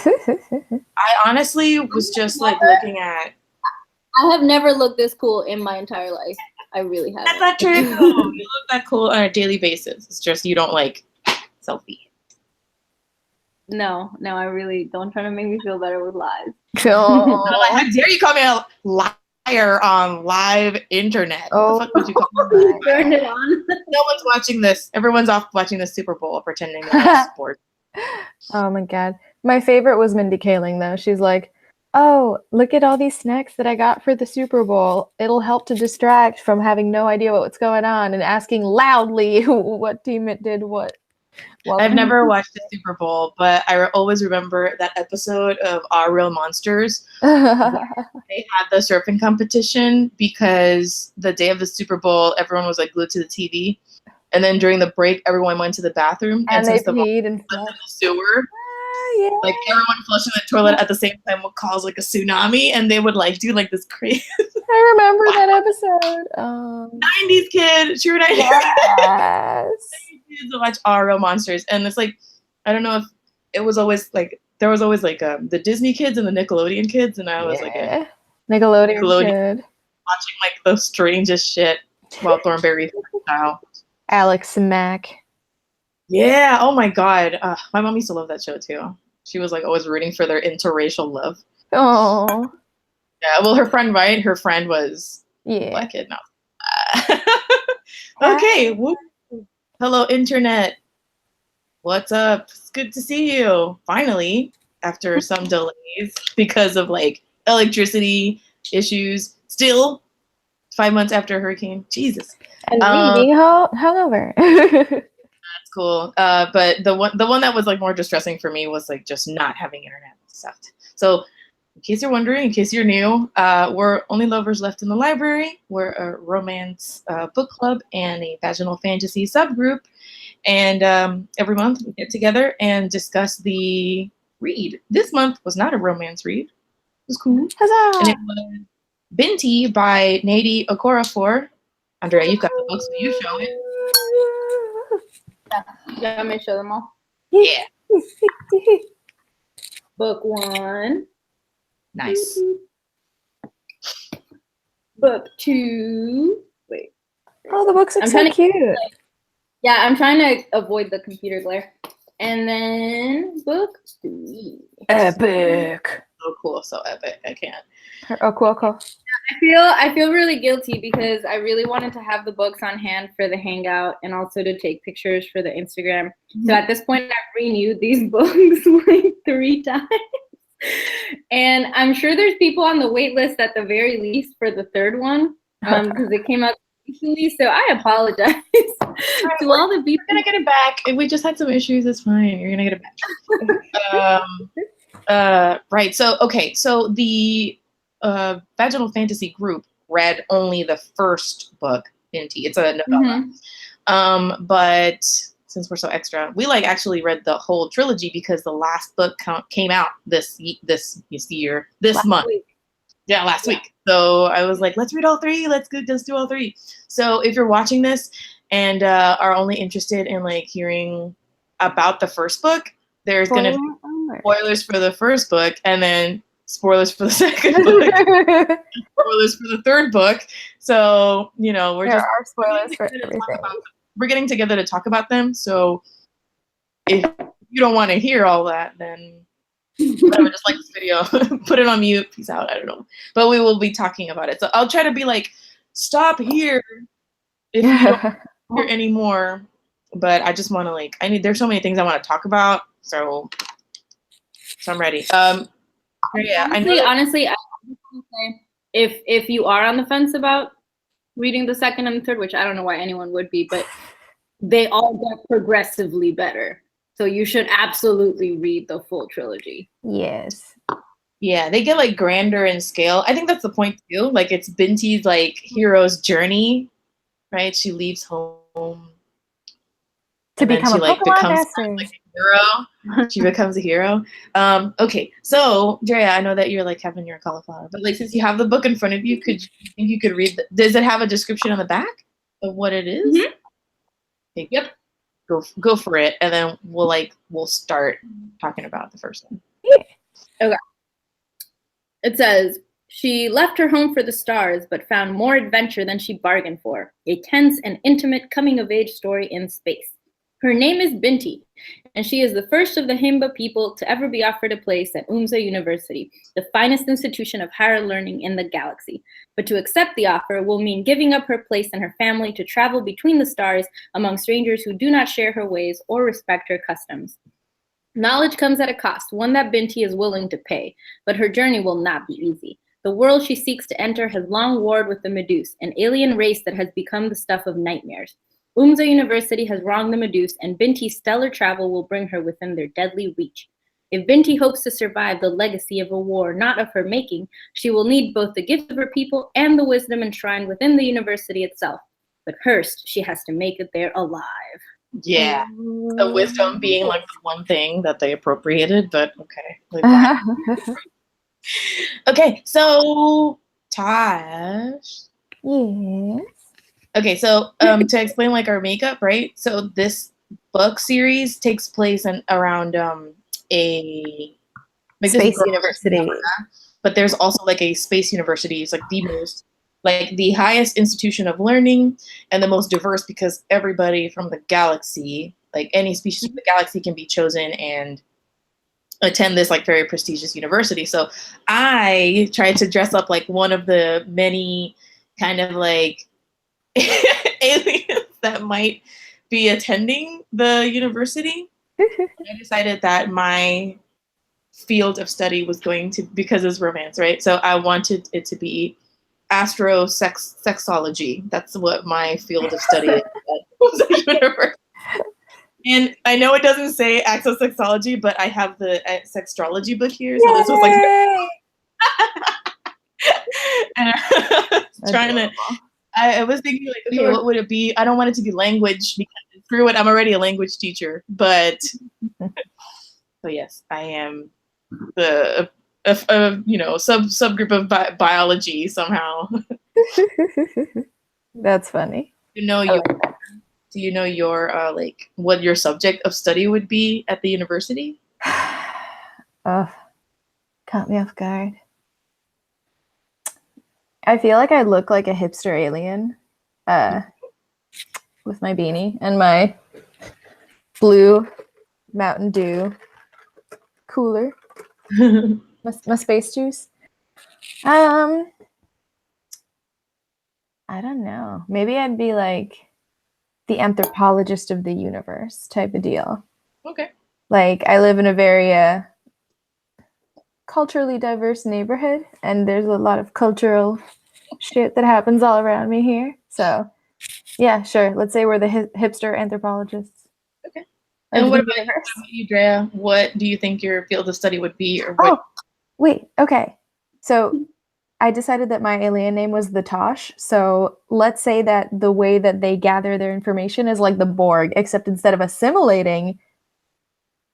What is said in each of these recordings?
I honestly was just like looking at. I have never looked this cool in my entire life. I really haven't. That's not true. You look that cool on a daily basis. It's just you don't like selfie. No, I really don't try to make me feel better with lies. How dare you call me a liar on live internet? What the fuck would you call me? Turn it on. No one's watching this. Everyone's off watching the Super Bowl pretending it's sports. Oh my god. My favorite was Mindy Kaling though. She's like, oh, look at all these snacks that I got for the Super Bowl. It'll help to distract from having no idea what's going on and asking loudly what team it did what. Well, I've never watched the Super Bowl, but I always remember that episode of Our Real Monsters. They had the surfing competition because the day of the Super Bowl, everyone was like glued to the TV. And then during the break, everyone went to the bathroom. And they peed and flushed in the sewer. Yeah. Like everyone flushing the toilet at the same time would cause like a tsunami, and they would like do like this crazy. I remember that episode. 90s kid, true 90s. Yes. Kids to watch Our Real Monsters, and it's like I don't know if it was always like there was always like the Disney kids and the Nickelodeon kids, and I was like a Nickelodeon kid watching like the strangest shit while Thornberry style. Alex Mack. Yeah. Oh my god. My mom used to love that show too. She was like always rooting for their interracial love. Oh. Yeah. Well, her friend was black kid now. Okay. Whoop. Hello, internet. What's up? It's good to see you. Finally, after some delays because of like electricity issues. Still, 5 months after hurricane. Jesus. And me being hungover. That's cool. But the one that was like more distressing for me was like just not having internet and stuff. So in case you're wondering, in case you're new, we're Only Lovers Left in the Library. We're a romance book club and a vaginal fantasy subgroup. And every month we get together and discuss the read. This month was not a romance read. It was cool. Huzzah! And it was Binti by Nnedi Okorafor. Andrea, you've got the book, so you show it. Yeah, I'm gonna show them all. Yeah. Book 1. Nice. Book 2. Wait. Oh, the books are so cute. Yeah, I'm trying to avoid the computer glare. And then book 3. Epic. So cool, so epic. I can't. Oh, cool. I feel really guilty because I really wanted to have the books on hand for the hangout and also to take pictures for the Instagram. Mm-hmm. So at this point, I've renewed these books like 3 times. And I'm sure there's people on the wait list at the very least for the 3rd one because it came out recently. So I apologize to all the people. We're gonna get it back. If we just had some issues, it's fine. You're gonna get it back. Right. So the Vaginal Fantasy group read only the first book, Binti. It's a novella. Mm-hmm. But since we're so extra, we like actually read the whole trilogy because the last book came out this month. Week. Yeah, last week. So I was like, let's read all 3. Let's do all 3. So if you're watching this and are only interested in like hearing about the first book, there's gonna be spoilers for the first book and then spoilers for the second book, spoilers for the 3rd book. So there are spoilers for everything. We're getting together to talk about them. So if you don't want to hear all that, then whatever, just like this video, put it on mute. Peace out. I don't know. But we will be talking about it. So I'll try to be like, stop here if you don't hear anymore. But I just want to there's so many things I want to talk about. So I'm ready. Yeah, honestly, I would say if you are on the fence about reading the 2nd and the 3rd, which I don't know why anyone would be, but they all get progressively better. So you should absolutely read the full trilogy. Yes. Yeah, they get like grander in scale. I think that's the point too. Like it's Binti's like hero's journey, right? She leaves home to become a Pokemon master. Like a hero. She becomes a hero. Okay, so Andrea, I know that you're like having your cauliflower, but like since you have the book in front of you, you could read? Does it have a description on the back of what it is? Mm-hmm. Okay. Yep. go for it, and then we'll start talking about the first one. Okay. It says, she left her home for the stars, but found more adventure than she bargained for. A tense and intimate coming-of-age story in space. Her name is Binti, and she is the first of the Himba people to ever be offered a place at UMSA University, the finest institution of higher learning in the galaxy. But to accept the offer will mean giving up her place and her family to travel between the stars among strangers who do not share her ways or respect her customs. Knowledge comes at a cost, one that Binti is willing to pay, but her journey will not be easy. The world she seeks to enter has long warred with the Meduse, an alien race that has become the stuff of nightmares. UMSA University has wronged the Meduse, and Binti's stellar travel will bring her within their deadly reach. If Binti hopes to survive the legacy of a war not of her making, she will need both the gifts of her people and the wisdom enshrined within the university itself. But first, she has to make it there alive. Yeah, the wisdom being like the one thing that they appropriated, but okay. Okay, so Tosh. Yes. Okay, so to explain like our makeup, right? So this book series takes place in around a like Space university. But there's also like a space university. It's like the most like the highest institution of learning and the most diverse because everybody from the galaxy, like any species of the galaxy, can be chosen and attend this like very prestigious university. So I tried to dress up like one of the many kind of like aliens that might be attending the university. I decided that my field of study was going to, because it's romance, right? So I wanted it to be sexology. That's what my field of study is at university. And I know it doesn't say axosexology, but I have the sextrology book here. So this was like, and I was trying to, I was thinking like, okay, what would it be? I don't want it to be language because screw it, I'm already a language teacher. But so yes, I am the subgroup of biology somehow. That's funny. Do you know your like what your subject of study would be at the university? Oh, caught me off guard. I feel like I look like a hipster alien with my beanie and my blue Mountain Dew cooler, my space juice. I don't know. Maybe I'd be like the anthropologist of the universe type of deal. Okay. Like I live in a very culturally diverse neighborhood, and there's a lot of cultural shit that happens all around me here. So, yeah, sure. Let's say we're the hipster anthropologists. Okay. And what about you, Andrea? What do you think your field of study would be? Or what? Oh, wait. Okay. So I decided that my alien name was the Tosh. So let's say that the way that they gather their information is like the Borg, except instead of assimilating,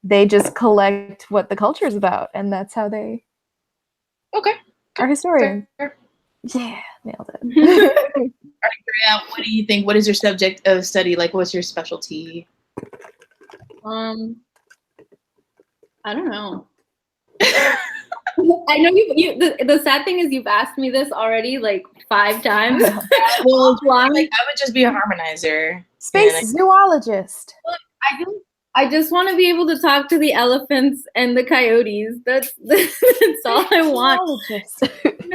they just collect what the culture is about, and that's how they are historians. Fair. Yeah, nailed it. Andrea, what do you think? What is your subject of study? Like, what's your specialty? I don't know. I know the sad thing is you've asked me this already like 5 times. Well, I would just be a harmonizer. Space zoologist. I just want to be able to talk to the elephants and the coyotes. That's all I want. I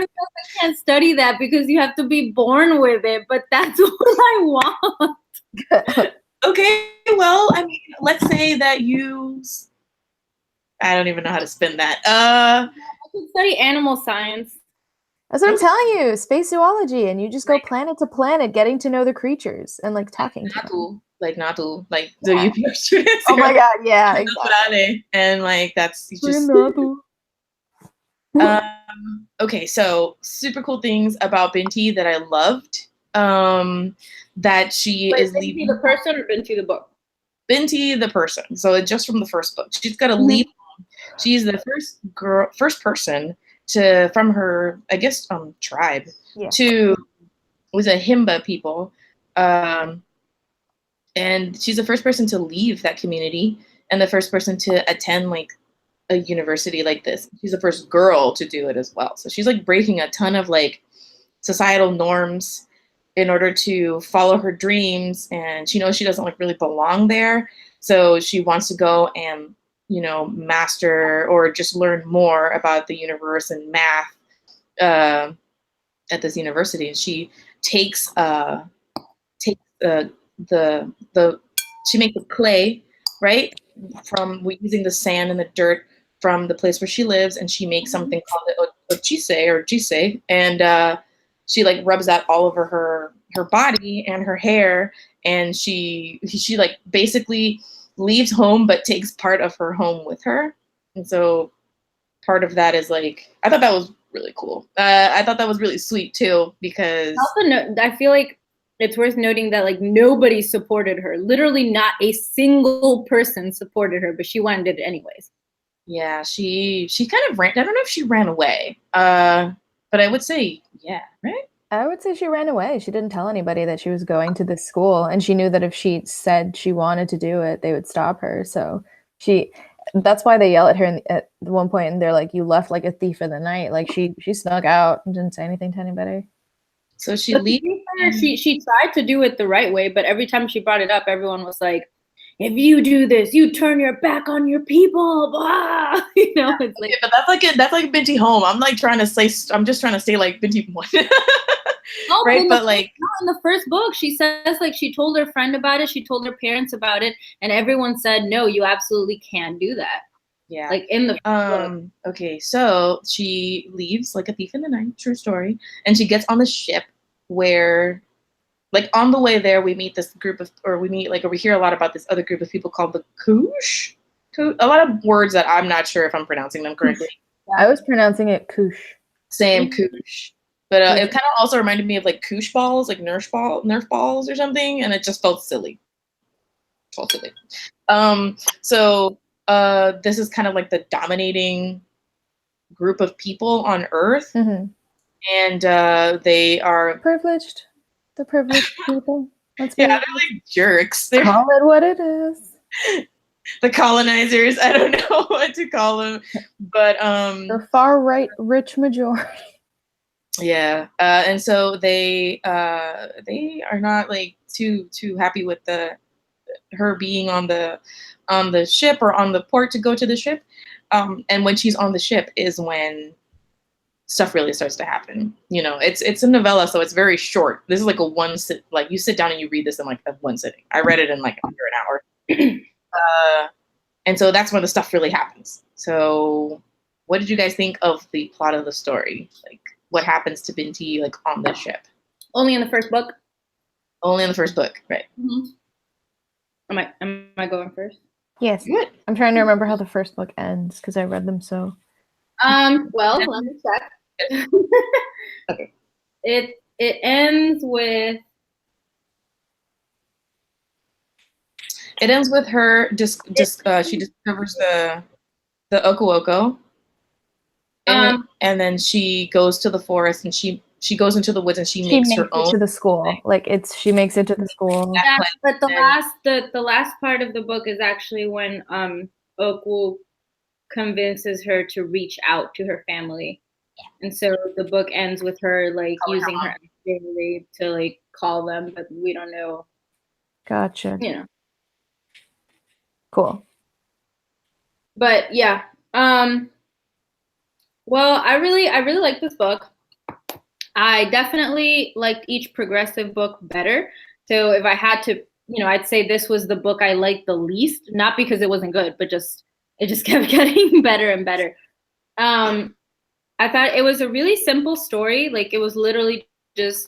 can't study that because you have to be born with it, but that's what I want. Okay, well, I mean, let's say that I don't even know how to spin that. I could study animal science. That's what I'm telling you, space zoology, and you just go planet to planet, getting to know the creatures and like talking to them. Like Natu, like the UPR students. Oh my god, yeah, exactly. And like that's just okay, so super cool things about Binti that I loved. That she is Binti the person or Binti the book? Binti the person. So just from the first book, she's got to leave. She's the first person from her, I guess, tribe to was a Himba people, and she's the first person to leave that community and the first person to attend like a university like this. She's the first girl to do it as well. So she's like breaking a ton of like societal norms in order to follow her dreams, and she knows she doesn't like really belong there. So she wants to go and, you know, master or just learn more about the universe and math at this university. And she takes the she makes the clay, right, from using the sand and the dirt from the place where she lives, and she makes something called ochise or jise, and she like rubs that all over her body and her hair, and she like basically leaves home but takes part of her home with her. And so part of that is like, I thought that was really cool. I thought that was really sweet too, because Also, I feel like it's worth noting that like nobody supported her. Literally not a single person supported her, but she wanted it anyways. yeah, she kind of ran. I don't know if she ran away, but I would say yeah, right? I would say she ran away. She didn't tell anybody that she was going to this school, and she knew that if she said she wanted to do it, they would stop her. So that's why they yell at her at one point, and they're like, "You left like a thief in the night." Like she snuck out and didn't say anything to anybody. So she But leaves. she tried to do it the right way, but every time she brought it up, everyone was like, if you do this, you turn your back on your people. Blah. You know, it's like, Okay, but that's like Binti home. I'm like trying to say, I'm just trying to stay like Binti one. no, right? But no, like in the first book, she says like she told her friend about it, she told her parents about it, and everyone said, no, you absolutely can't do that. yeah. Like in the book. Okay, so she leaves like a thief in the night, true story, and she gets on the ship where, like, on the way there, we meet this group of, or we hear a lot about this other group of people called the Koosh. A lot of words that I'm not sure if I'm pronouncing them correctly. I was pronouncing it Koosh. Same, Koosh. But it kind of also reminded me of like Koosh balls, like Nerf balls or something, and it just felt silly. So this is kind of like the dominating group of people on Earth, and they are privileged. The privileged people. They're like jerks. They're call it what it is. The colonizers. I don't know what to call them, but the far right rich majority. Yeah, and so they are not like too happy with her being on the ship or on the port to go to the ship, and when she's on the ship is when stuff really starts to happen. You know, it's a novella, so it's very short. This is like like you sit down and you read this in like one sitting. I read it in like under an hour, and so that's when the stuff really happens. So, what did you guys think of the plot of the story? Like, what happens to Binti like on the ship? Only in the first book. Only in the first book, right? Mm-hmm. Am I going first? Yes. Good. I'm trying to remember how the first book ends because I read them so. Well, let me check. Okay. It ends with. It ends with her she discovers the Okuoko, and then she goes to the forest and she goes into the woods and she makes her own to the school. Like she makes it to the school. Yeah, but the last part of the book is actually when Oku convinces her to reach out to her family. And so the book ends with her like using her ability to like call them, but we don't know. Gotcha. You know. Cool. But yeah. Well, I really like this book. I definitely liked each progressive book better. So if I had to, I'd say this was the book I liked the least, not because it wasn't good, but it just kept getting better and better. I thought it was a really simple story. Like it was literally just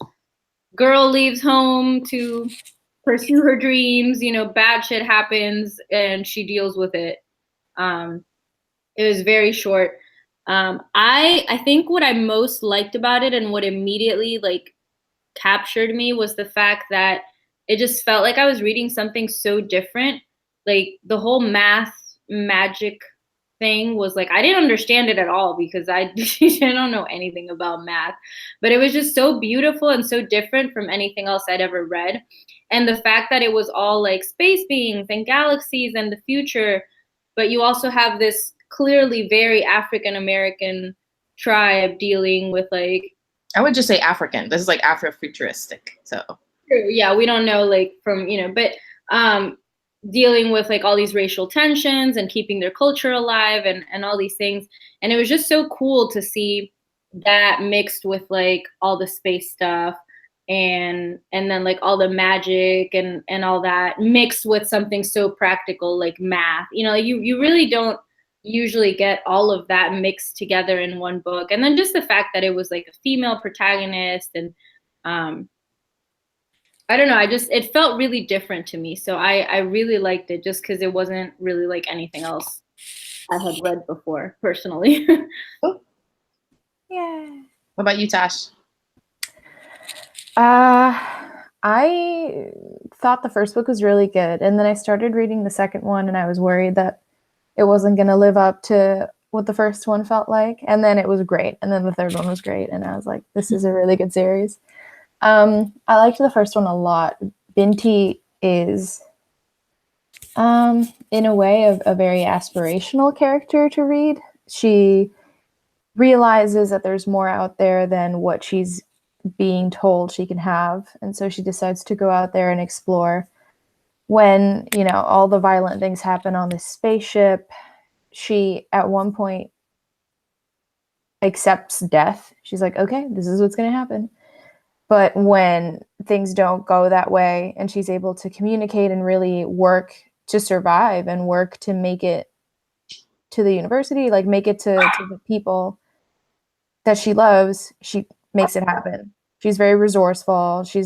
girl leaves home to pursue her dreams, bad shit happens and she deals with it. It was very short. I think what I most liked about it and what immediately like captured me was the fact that it just felt like I was reading something so different. Like the whole math magic thing was like, I didn't understand it at all because I don't know anything about math, but it was just so beautiful and so different from anything else I'd ever read. And the fact that it was all like space beings and galaxies and the future, but you also have this clearly very African American tribe dealing with like, I would just say African. This is like Afrofuturistic. So yeah, we don't know like from, but dealing with like all these racial tensions and keeping their culture alive and all these things. And it was just so cool to see that mixed with like all the space stuff and then like all the magic and all that mixed with something so practical like math. You really don't usually get all of that mixed together in one book. And then just the fact that it was like a female protagonist and I don't know, it felt really different to me. So I really liked it just because it wasn't really like anything else I had read before personally. oh. Yeah. What about you, Tash? I thought the first book was really good, and then I started reading the second one, and I was worried that it wasn't going to live up to what the first one felt like, and then it was great, and then the third one was great, and I was like, this is a really good series. I liked the first one a lot. Binti is, in a way, a very aspirational character to read. She realizes that there's more out there than what she's being told she can have, and so she decides to go out there and explore. When all the violent things happen on this spaceship, she at one point accepts death. She's like, okay, this is what's going to happen. But when things don't go that way and she's able to communicate and really work to survive and work to make it to the university, like make it to the people that she loves, she makes it happen. She's very resourceful. She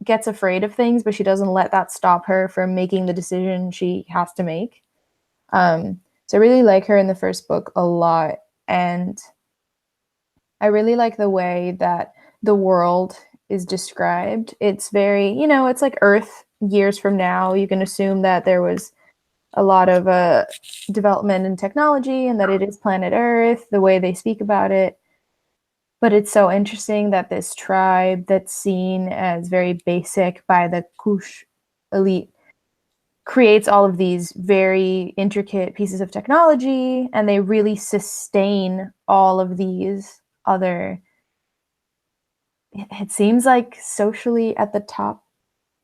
gets afraid of things, but she doesn't let that stop her from making the decision she has to make. So I really like her in the first book a lot. And I really like the way that the world is described. It's very, it's like Earth years from now. You can assume that there was a lot of development in technology and that it is planet Earth, the way they speak about it. But it's so interesting that this tribe that's seen as very basic by the Kush elite creates all of these very intricate pieces of technology, and they really sustain all of these other, it seems like socially at the top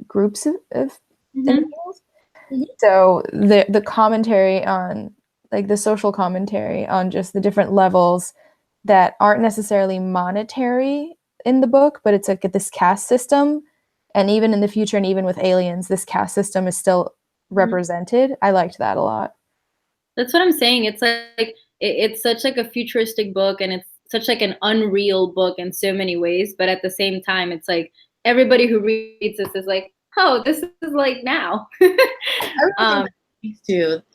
groups of individuals. Mm-hmm. So the commentary on, like the social commentary on just the different levels that aren't necessarily monetary in the book, but it's like this caste system. And even in the future, and even with aliens, this caste system is still represented. I liked that a lot. That's what I'm saying. It's like it's such like a futuristic book, and it's such like an unreal book in so many ways. But at the same time, it's like everybody who reads this is like, oh, this is like now. I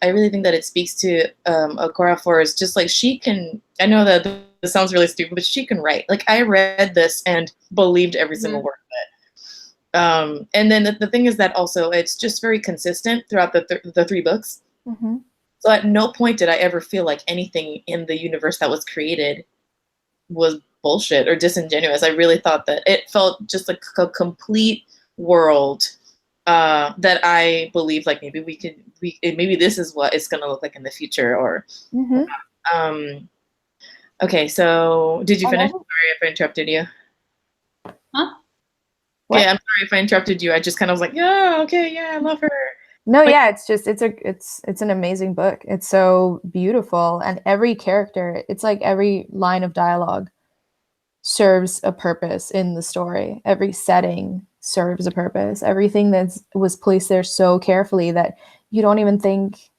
really think that it speaks to Okorafor is just like she can. I know that this sounds really stupid, but she can write. Like I read this and believed every single word of it. And then the thing is that also it's just very consistent throughout the three books. Mm-hmm. So at no point did I ever feel like anything in the universe that was created was bullshit or disingenuous. I really thought that it felt just like a complete world that I believe like maybe maybe this is what it's going to look like in the future. Or okay, so did you finish? Sorry if I interrupted you. Huh? What? Yeah, I'm sorry if I interrupted you. I just kind of was like, yeah, okay, yeah, I love her. No, yeah, it's an amazing book. It's so beautiful, and every character, it's like every line of dialogue serves a purpose in the story. Every setting serves a purpose. Everything that was placed there so carefully that you don't even think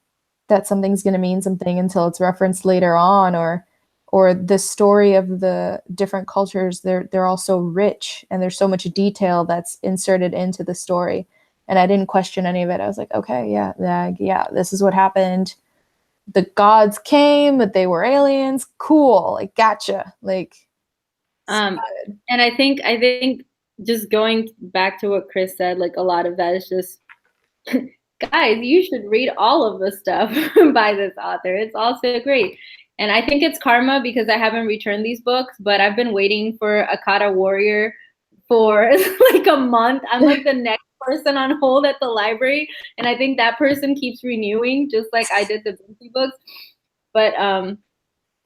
that something's going to mean something until it's referenced later on, or the story of the different cultures. They're all so rich, and there's so much detail that's inserted into the story. And I didn't question any of it. I was like, okay, yeah, this is what happened. The gods came, but they were aliens. Cool, like gotcha. Like, and I think just going back to what Kris said, like a lot of that is just, guys, you should read all of the stuff by this author. It's also great. And I think it's karma because I haven't returned these books, but I've been waiting for Akata Warrior for like a month. I'm like the next person on hold at the library, and I think that person keeps renewing, just like I did the Binti books. But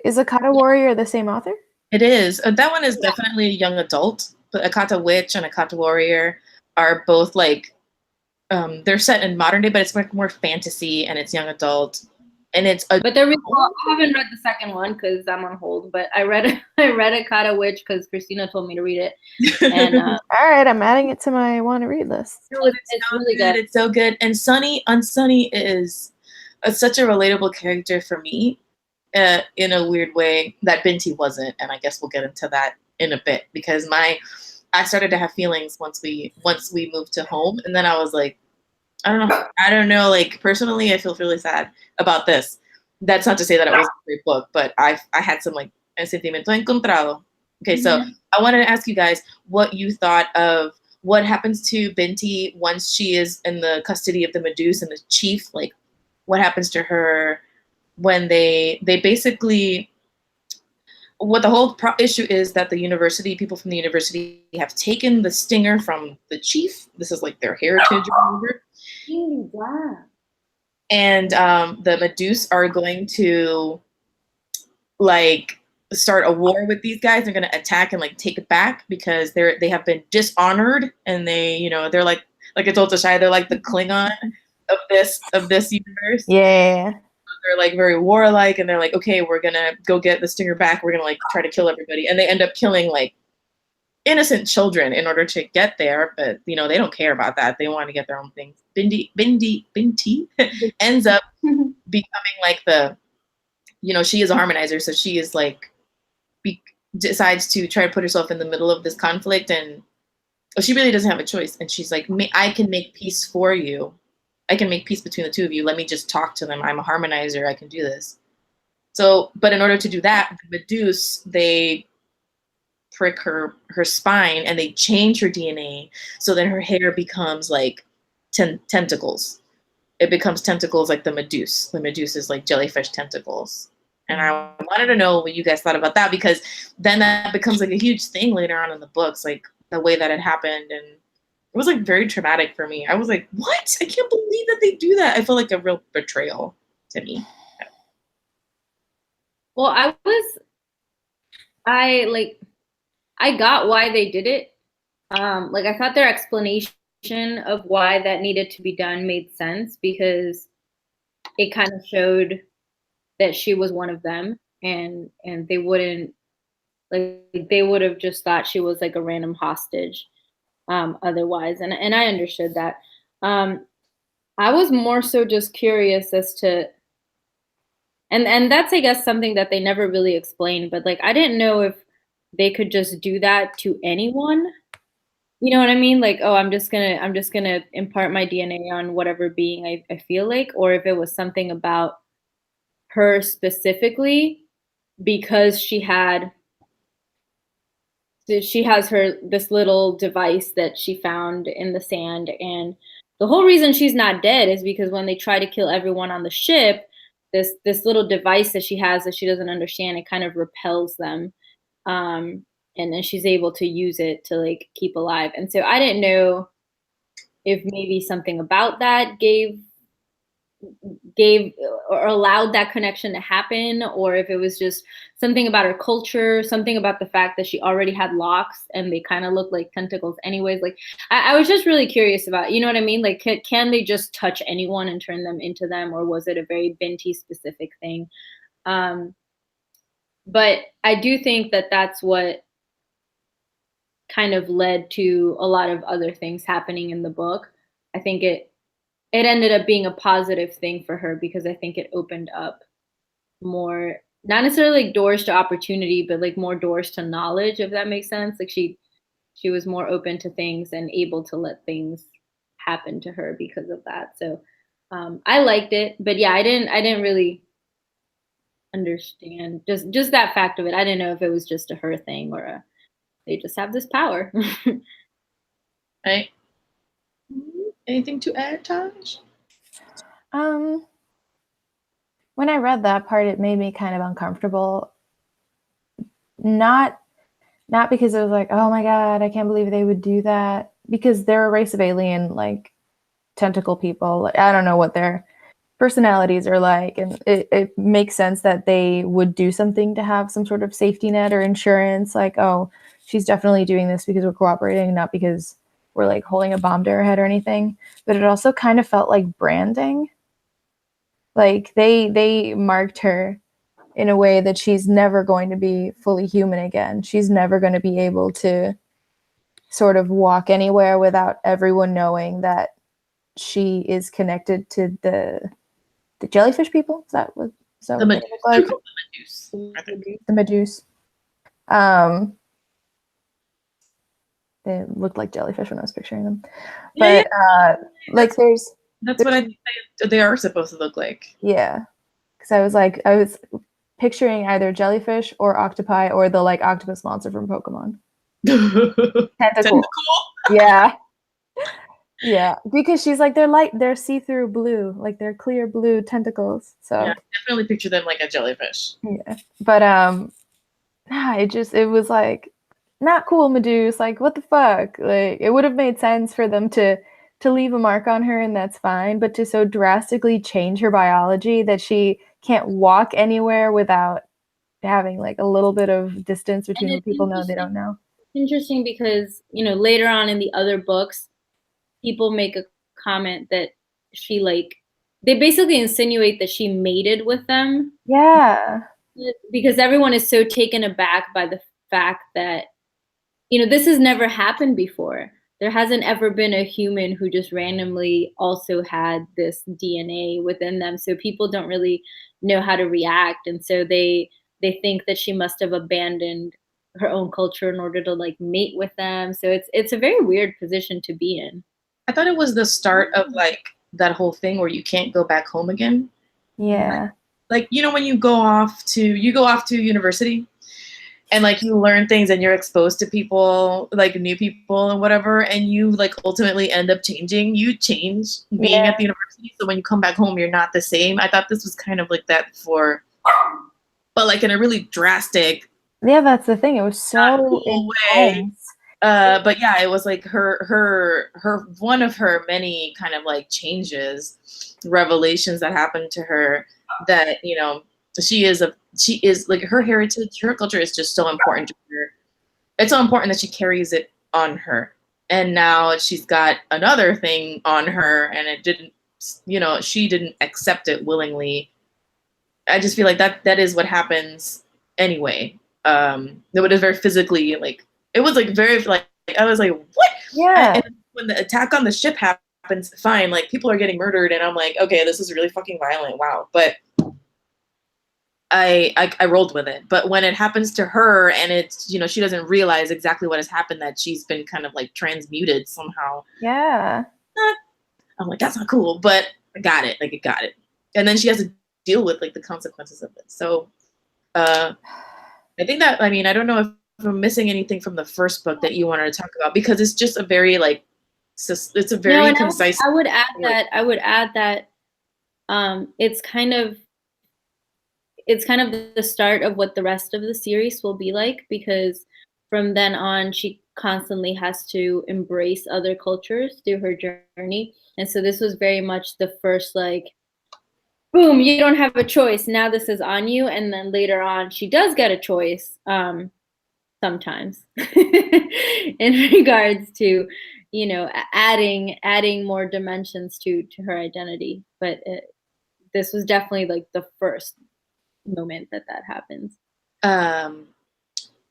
Is Akata Warrior the same author? It is. That one is definitely a young adult. But Akata Witch and Akata Warrior are both like they're set in modern day, but it's more fantasy and it's young adult. And it's but they're really cool. I haven't read the second one because I'm on hold, but I read Akata Witch because Christina told me to read it. And all right, I'm adding it to my want to read list. It's so really good. It's so good. And Sunny is such a relatable character for me in a weird way that Binti wasn't. And I guess we'll get into that in a bit because I started to have feelings once we moved to home. And then I was like, I don't know. Like personally, I feel really sad about this. That's not to say that it was a great book, but I had some like sentimiento encontrado. Okay, so I wanted to ask you guys what you thought of what happens to Binti once she is in the custody of the Medusa and the chief. Like, what happens to her when they basically what the whole issue is that people from the university have taken the stinger from the chief. This is like their heritage or whatever. Wow. And the Medusa are going to like start a war with these guys. They're going to attack and like take it back because they have been dishonored, and they're like it's Tashay, they're like the Klingon of this universe. Yeah. They're like very warlike, and they're like, okay, we're gonna go get the stinger back. We're gonna like try to kill everybody, and they end up killing like innocent children in order to get there, but they don't care about that. They want to get their own things. Binti ends up becoming like she is a harmonizer, so she is like decides to try to put herself in the middle of this conflict, and she really doesn't have a choice. And she's like, I can make peace for you. I can make peace between the two of you. Let me just talk to them. I'm a harmonizer. I can do this. So, but in order to do that, the Medusa, they prick her spine and they change her DNA so then her hair becomes like tentacles. It becomes tentacles like the Medusa. The Medusa is like jellyfish tentacles. And I wanted to know what you guys thought about that, because then that becomes like a huge thing later on in the books, like the way that it happened. And it was like very traumatic for me. I was like, what? I can't believe that they do that. I feel like a real betrayal to me. Well, I got why they did it. Like I thought their explanation of why that needed to be done made sense, because it kind of showed that she was one of them, and they wouldn't, like, they would have just thought she was like a random hostage otherwise. And I understood that. I was more so just curious as to, and that's, I guess, something that they never really explained, but like I didn't know if they could just do that to anyone. You know what I mean? Like, oh, I'm just gonna impart my DNA on whatever being I feel like, or if it was something about her specifically, because she has this little device that she found in the sand. And the whole reason she's not dead is because when they try to kill everyone on the ship, this little device that she has that she doesn't understand, it kind of repels them. And then she's able to use it to like keep alive. And so I didn't know if maybe something about that gave or allowed that connection to happen, or if it was just something about her culture, something about the fact that she already had locks and they kind of look like tentacles anyways. Like I was just really curious about, you know what I mean? Like, can they just touch anyone and turn them into them, or was it a very Binti specific thing? But I do think that that's what kind of led to a lot of other things happening in the book. I think it ended up being a positive thing for her, because I think it opened up more, not necessarily like doors to opportunity, but like more doors to knowledge, if that makes sense. Like she was more open to things and able to let things happen to her because of that. So I liked it, but yeah, I didn't really understand just that fact of it. I didn't know if it was just a her thing or they just have this power. Right. Anything to add, Taj? When I read that part, it made me kind of uncomfortable. Not Not because it was like, oh my god, I can't believe they would do that. Because they're a race of alien, like, tentacle people. Like, I don't know what their personalities are like, and it makes sense that they would do something to have some sort of safety net or insurance. Like, oh, she's definitely doing this because we're cooperating, not because we're like holding a bomb to her head or anything. But it also kind of felt like branding. Like they marked her in a way that she's never going to be fully human again. She's never going to be able to sort of walk anywhere without everyone knowing that she is connected to the jellyfish people. Is that The what they look like? Medusa, I think. The Medusa. They looked like jellyfish when I was picturing them. Yeah, But like that's what they are supposed to look like. yeah. Because I was picturing either jellyfish or octopi or the like octopus monster from Pokemon. Tentacle. Yeah. Yeah. Because she's like they're see-through blue, like they're clear blue tentacles. So yeah, definitely picture them like a jellyfish. yeah. But it was like not cool, Medusa. Like, what the fuck? Like, it would have made sense for them to leave a mark on her, and that's fine. But to so drastically change her biology that she can't walk anywhere without having like a little bit of distance between what people know and they don't know. Interesting because, later on in the other books, people make a comment that she they basically insinuate that she mated with them. Yeah. Because everyone is so taken aback by the fact that, this has never happened before. There hasn't ever been a human who just randomly also had this DNA within them. So people don't really know how to react. And so they think that she must have abandoned her own culture in order to like mate with them. So it's a very weird position to be in. I thought it was the start of like that whole thing where you can't go back home again. Yeah. Like, when you go off to university and like you learn things and you're exposed to people, like new people and whatever, and you like ultimately end up changing. You change being at the university. So when you come back home, you're not the same. I thought this was kind of like that before, but like in a really drastic. Yeah, that's the thing. It was so intense. But yeah, it was like her one of her many kind of like changes, revelations that happened to her that, she is like her heritage, her culture is just so important to her. It's so important that she carries it on her. And now she's got another thing on her and it didn't, she didn't accept it willingly. I just feel like that is what happens anyway. It was very physically like, it was like very like, I was like, what? Yeah. And when the attack on the ship happens, fine, like people are getting murdered and I'm like, okay, this is really fucking violent. Wow. But I rolled with it. But when it happens to her and it's, she doesn't realize exactly what has happened, that she's been kind of like transmuted somehow. Yeah. I'm like, that's not cool, but I got it. Like it got it. And then she has to deal with like the consequences of it. So I think that, I mean, I don't know if I'm missing anything from the first book that you wanted to talk about, because it's just a very like, it's a very concise. I would add that it's kind of the start of what the rest of the series will be like, because from then on she constantly has to embrace other cultures through her journey. And so this was very much the first like, boom, you don't have a choice, now this is on you. And then later on she does get a choice, sometimes in regards to, adding more dimensions to her identity. But this was definitely like the first moment that happens.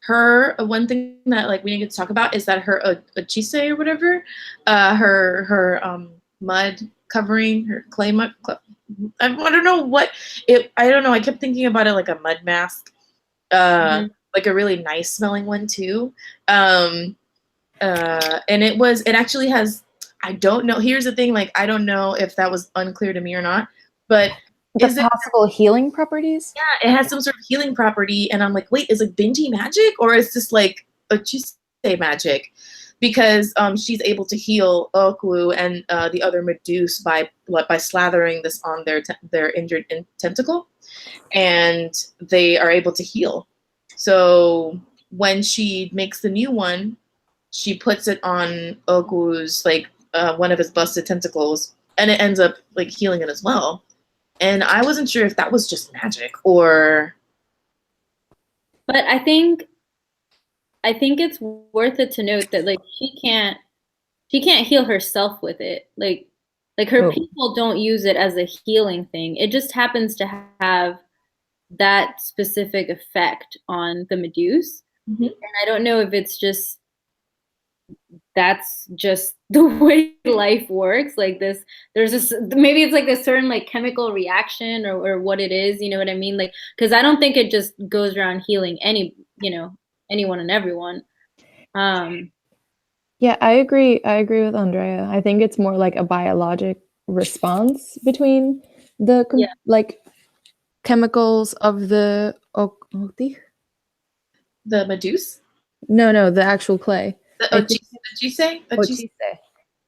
Her one thing that like we need to talk about is that her achise or whatever, her mud covering, her clay mud. I don't know what it. I don't know. I kept thinking about it like a mud mask, like a really nice smelling one too. And it actually has. I don't know. Here's the thing. Like I don't know if that was unclear to me or not, but. The possible healing properties? Yeah, it has some sort of healing property. And I'm like, wait, is it Binti magic? Or is this like a Chise magic? Because she's able to heal Okwu and the other Medusa by slathering this on their injured tentacle. And they are able to heal. So when she makes the new one, she puts it on Oku's like one of his busted tentacles, and it ends up like healing it as well. And I wasn't sure if that was just magic or. But I think it's worth it to note that like she can't heal herself with it. Like her people don't use it as a healing thing. It just happens to have that specific effect on the Medusa. Mm-hmm. And I don't know if it's just that's just the way life works. Like this, there's this, maybe it's like a certain like chemical reaction or what it is, you know what I mean? Like, cause I don't think it just goes around healing anyone and everyone. Yeah, I agree. I agree with Andrea. I think it's more like a biologic response between the like chemicals of the the Medusa? No, the actual clay. The Ojise?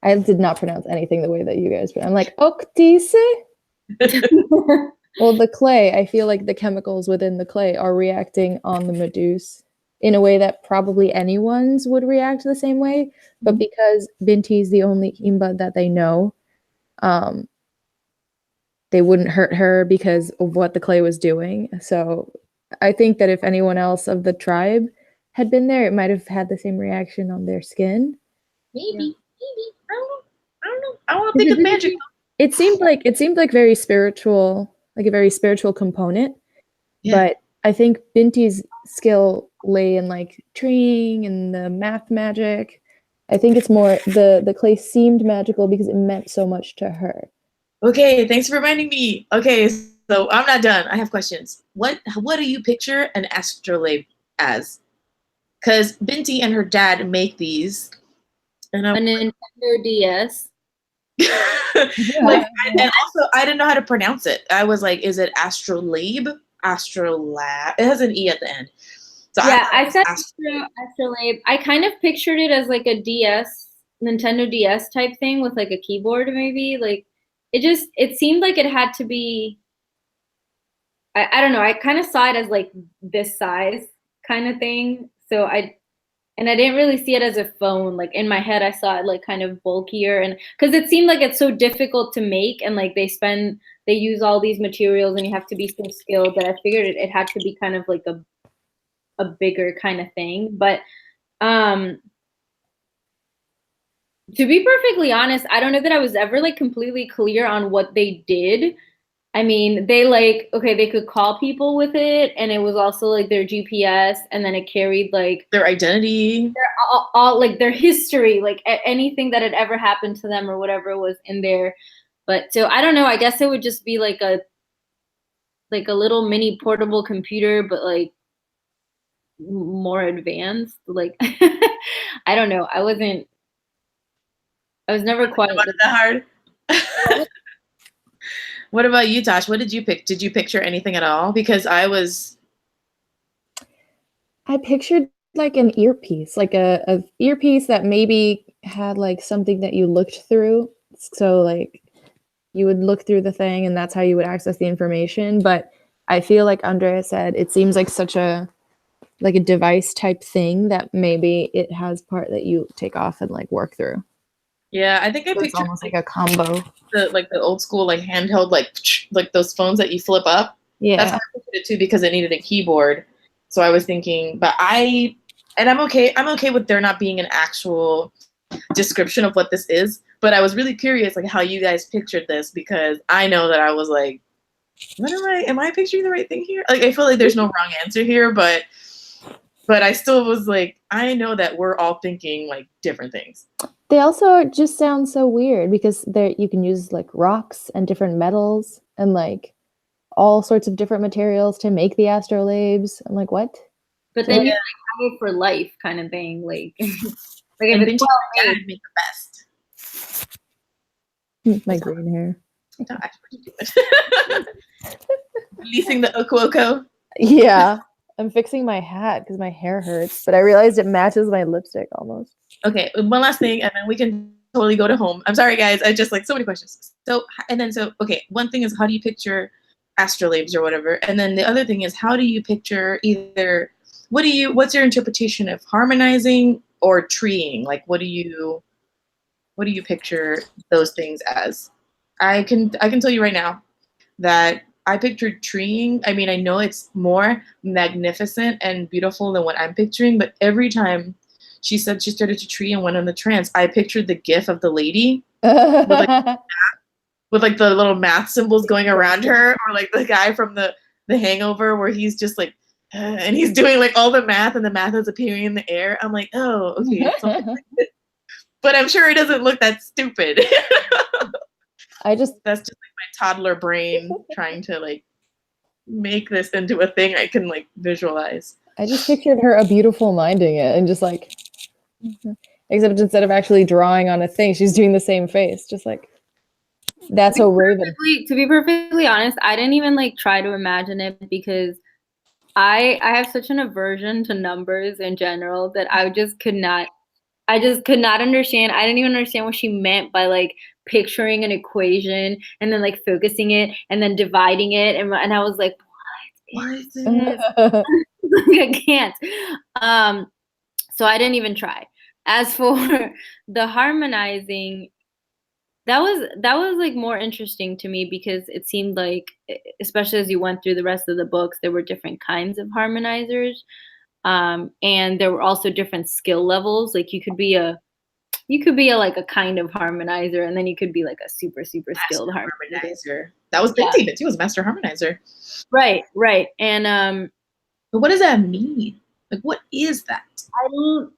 I did not pronounce anything the way that you guys pronounce. I'm like, Octise? Well, the clay, I feel like the chemicals within the clay are reacting on the Medusa in a way that probably anyone's would react the same way. But because Binti is the only Imba that they know, they wouldn't hurt her because of what the clay was doing. So I think that if anyone else of the tribe had been there, it might have had the same reaction on their skin. Maybe. I don't know. I want to think of magic. It seemed like very spiritual, like a very spiritual component. Yeah. But I think Binti's skill lay in like treeing and the math magic. I think it's more the clay seemed magical because it meant so much to her. Okay, thanks for reminding me. Okay, so I'm not done. I have questions. What do you picture an astrolabe as? Because Binti and her dad make these. And a Nintendo DS. And also, I didn't know how to pronounce it. I was like, is it astrolabe? Astrolab? It has an E at the end. So yeah, I said astrolabe. I kind of pictured it as like a DS, Nintendo DS type thing with like a keyboard maybe. Like it seemed like it had to be, I don't know, I kind of saw it as like this size kind of thing. So I didn't really see it as a phone. Like in my head, I saw it like kind of bulkier, and because it seemed like it's so difficult to make, and like they use all these materials, and you have to be so skilled that I figured it had to be kind of like a bigger kind of thing. But to be perfectly honest, I don't know that I was ever like completely clear on what they did. I mean, they could call people with it, and it was also like their GPS, and then it carried like their identity, all like their history, like anything that had ever happened to them or whatever was in there. But so I don't know. I guess it would just be like a little mini portable computer, but like more advanced. Like I don't know. I was never quite that hard. What about you, Tosh? What did you pick? Did you picture anything at all? Because I pictured like an earpiece, like a earpiece that maybe had like something that you looked through. So like you would look through the thing and that's how you would access the information. But I feel like Andrea said, it seems like such a device type thing that maybe it has part that you take off and like work through. Yeah, I think I pictured almost like a combo. The old school like handheld like those phones that you flip up. Yeah, that's how I pictured it too, because it needed a keyboard. So I was thinking, but I'm okay with there not being an actual description of what this is. But I was really curious like how you guys pictured this, because I know that I was like, am I picturing the right thing here? Like I feel like there's no wrong answer here, but I still was like, I know that we're all thinking like different things. They also just sound so weird because you can use like rocks and different metals and like all sorts of different materials to make the astrolabes. I'm like, what? But then you like have it for life kind of thing. Like if it's well made, make the best. My green hair. Releasing the Okuoko. Yeah. I'm fixing my hat because my hair hurts, but I realized it matches my lipstick almost. Okay, one last thing, and then we can totally go to home. I'm sorry, guys. I just like so many questions. Okay, one thing is how do you picture astrolabes or whatever, and then the other thing is how do you picture either what's your interpretation of harmonizing or treeing? Like, what do you picture those things as? I can tell you right now that I pictured treeing. I mean, I know it's more magnificent and beautiful than what I'm picturing, but every time she said she started to tree and went on the trance, I pictured the gif of the lady with like the little math symbols going around her, or like the guy from the Hangover where he's just like, and he's doing like all the math and the math is appearing in the air. I'm like, oh, okay. But I'm sure it doesn't look that stupid. That's just like my toddler brain trying to like make this into a thing I can like visualize. I just pictured her a beautiful minding it and just like, except instead of actually drawing on a thing, she's doing the same face, just like, that's so Raven. To be perfectly honest, I didn't even like try to imagine it because I have such an aversion to numbers in general that I just could not understand. I didn't even understand what she meant by like picturing an equation and then like focusing it and then dividing it. And I was like, what is this? I can't. So I didn't even try. As for the harmonizing, that was like more interesting to me because it seemed like, especially as you went through the rest of the books, there were different kinds of harmonizers. And there were also different skill levels. Like you could be a like a kind of harmonizer, and then you could be like a super skilled harmonizer. That was Binti, but she was master harmonizer. Right. And but what does that mean? Like, what is that?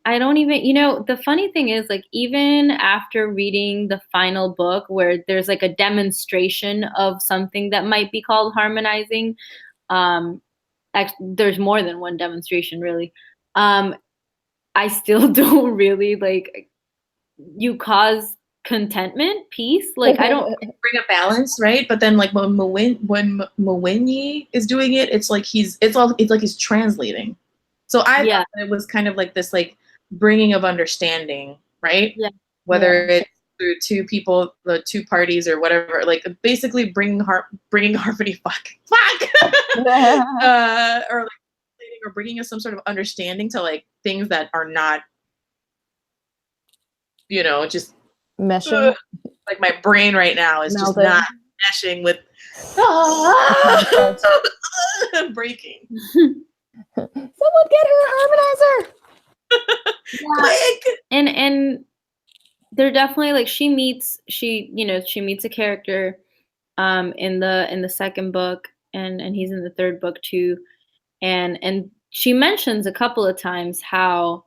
I don't even, you know, the funny thing is, like, even after reading the final book where there's like a demonstration of something that might be called harmonizing, there's more than one demonstration really. I still don't really like, you cause contentment, peace. Like I don't bring a balance, right? But then like when Mwenyi is doing it, it's like he's translating. So I thought it was kind of like this like bringing of understanding, right? Yeah. Whether it's through two people, the two parties, or whatever, like basically bringing harmony. Fuck. Or bringing us some sort of understanding to like things that are not, you know, just meshing. Like my brain right now is just not meshing with breaking. Someone get her a harmonizer. Quick. And they're definitely like, she meets a character in the second book, and he's in the third book too, and she mentions a couple of times how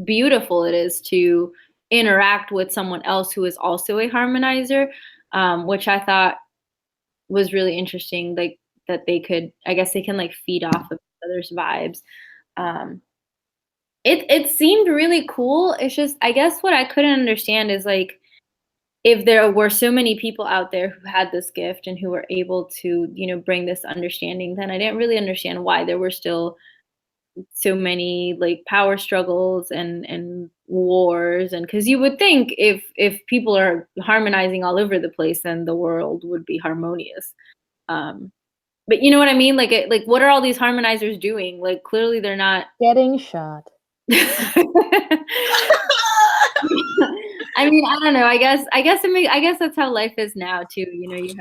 beautiful it is to interact with someone else who is also a harmonizer, which I thought was really interesting, like that they can like feed off of each other's vibes. It seemed really cool. It's just, I guess what I couldn't understand is like, if there were so many people out there who had this gift and who were able to, you know, bring this understanding, then I didn't really understand why there were still so many like power struggles and wars. And because you would think if people are harmonizing all over the place, then the world would be harmonious. But you know what I mean? Like, what are all these harmonizers doing? Like, clearly they're not getting shot. I mean, I don't know. I guess that's how life is now too. You know, you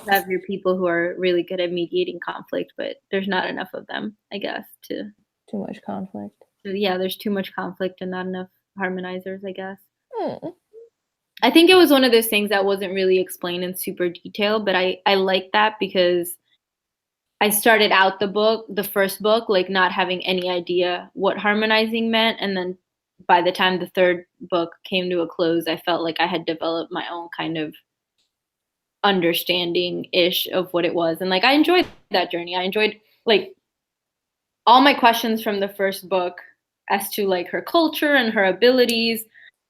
have your people who are really good at mediating conflict, but there's not enough of them, I guess. Too much conflict. So, yeah, there's too much conflict and not enough harmonizers, I guess. I think it was one of those things that wasn't really explained in super detail, but I like that because I started out the first book, like not having any idea what harmonizing meant, and then by the time the third book came to a close, I felt like I had developed my own kind of understanding-ish of what it was. And like, I enjoyed that journey. I enjoyed like all my questions from the first book as to like her culture and her abilities.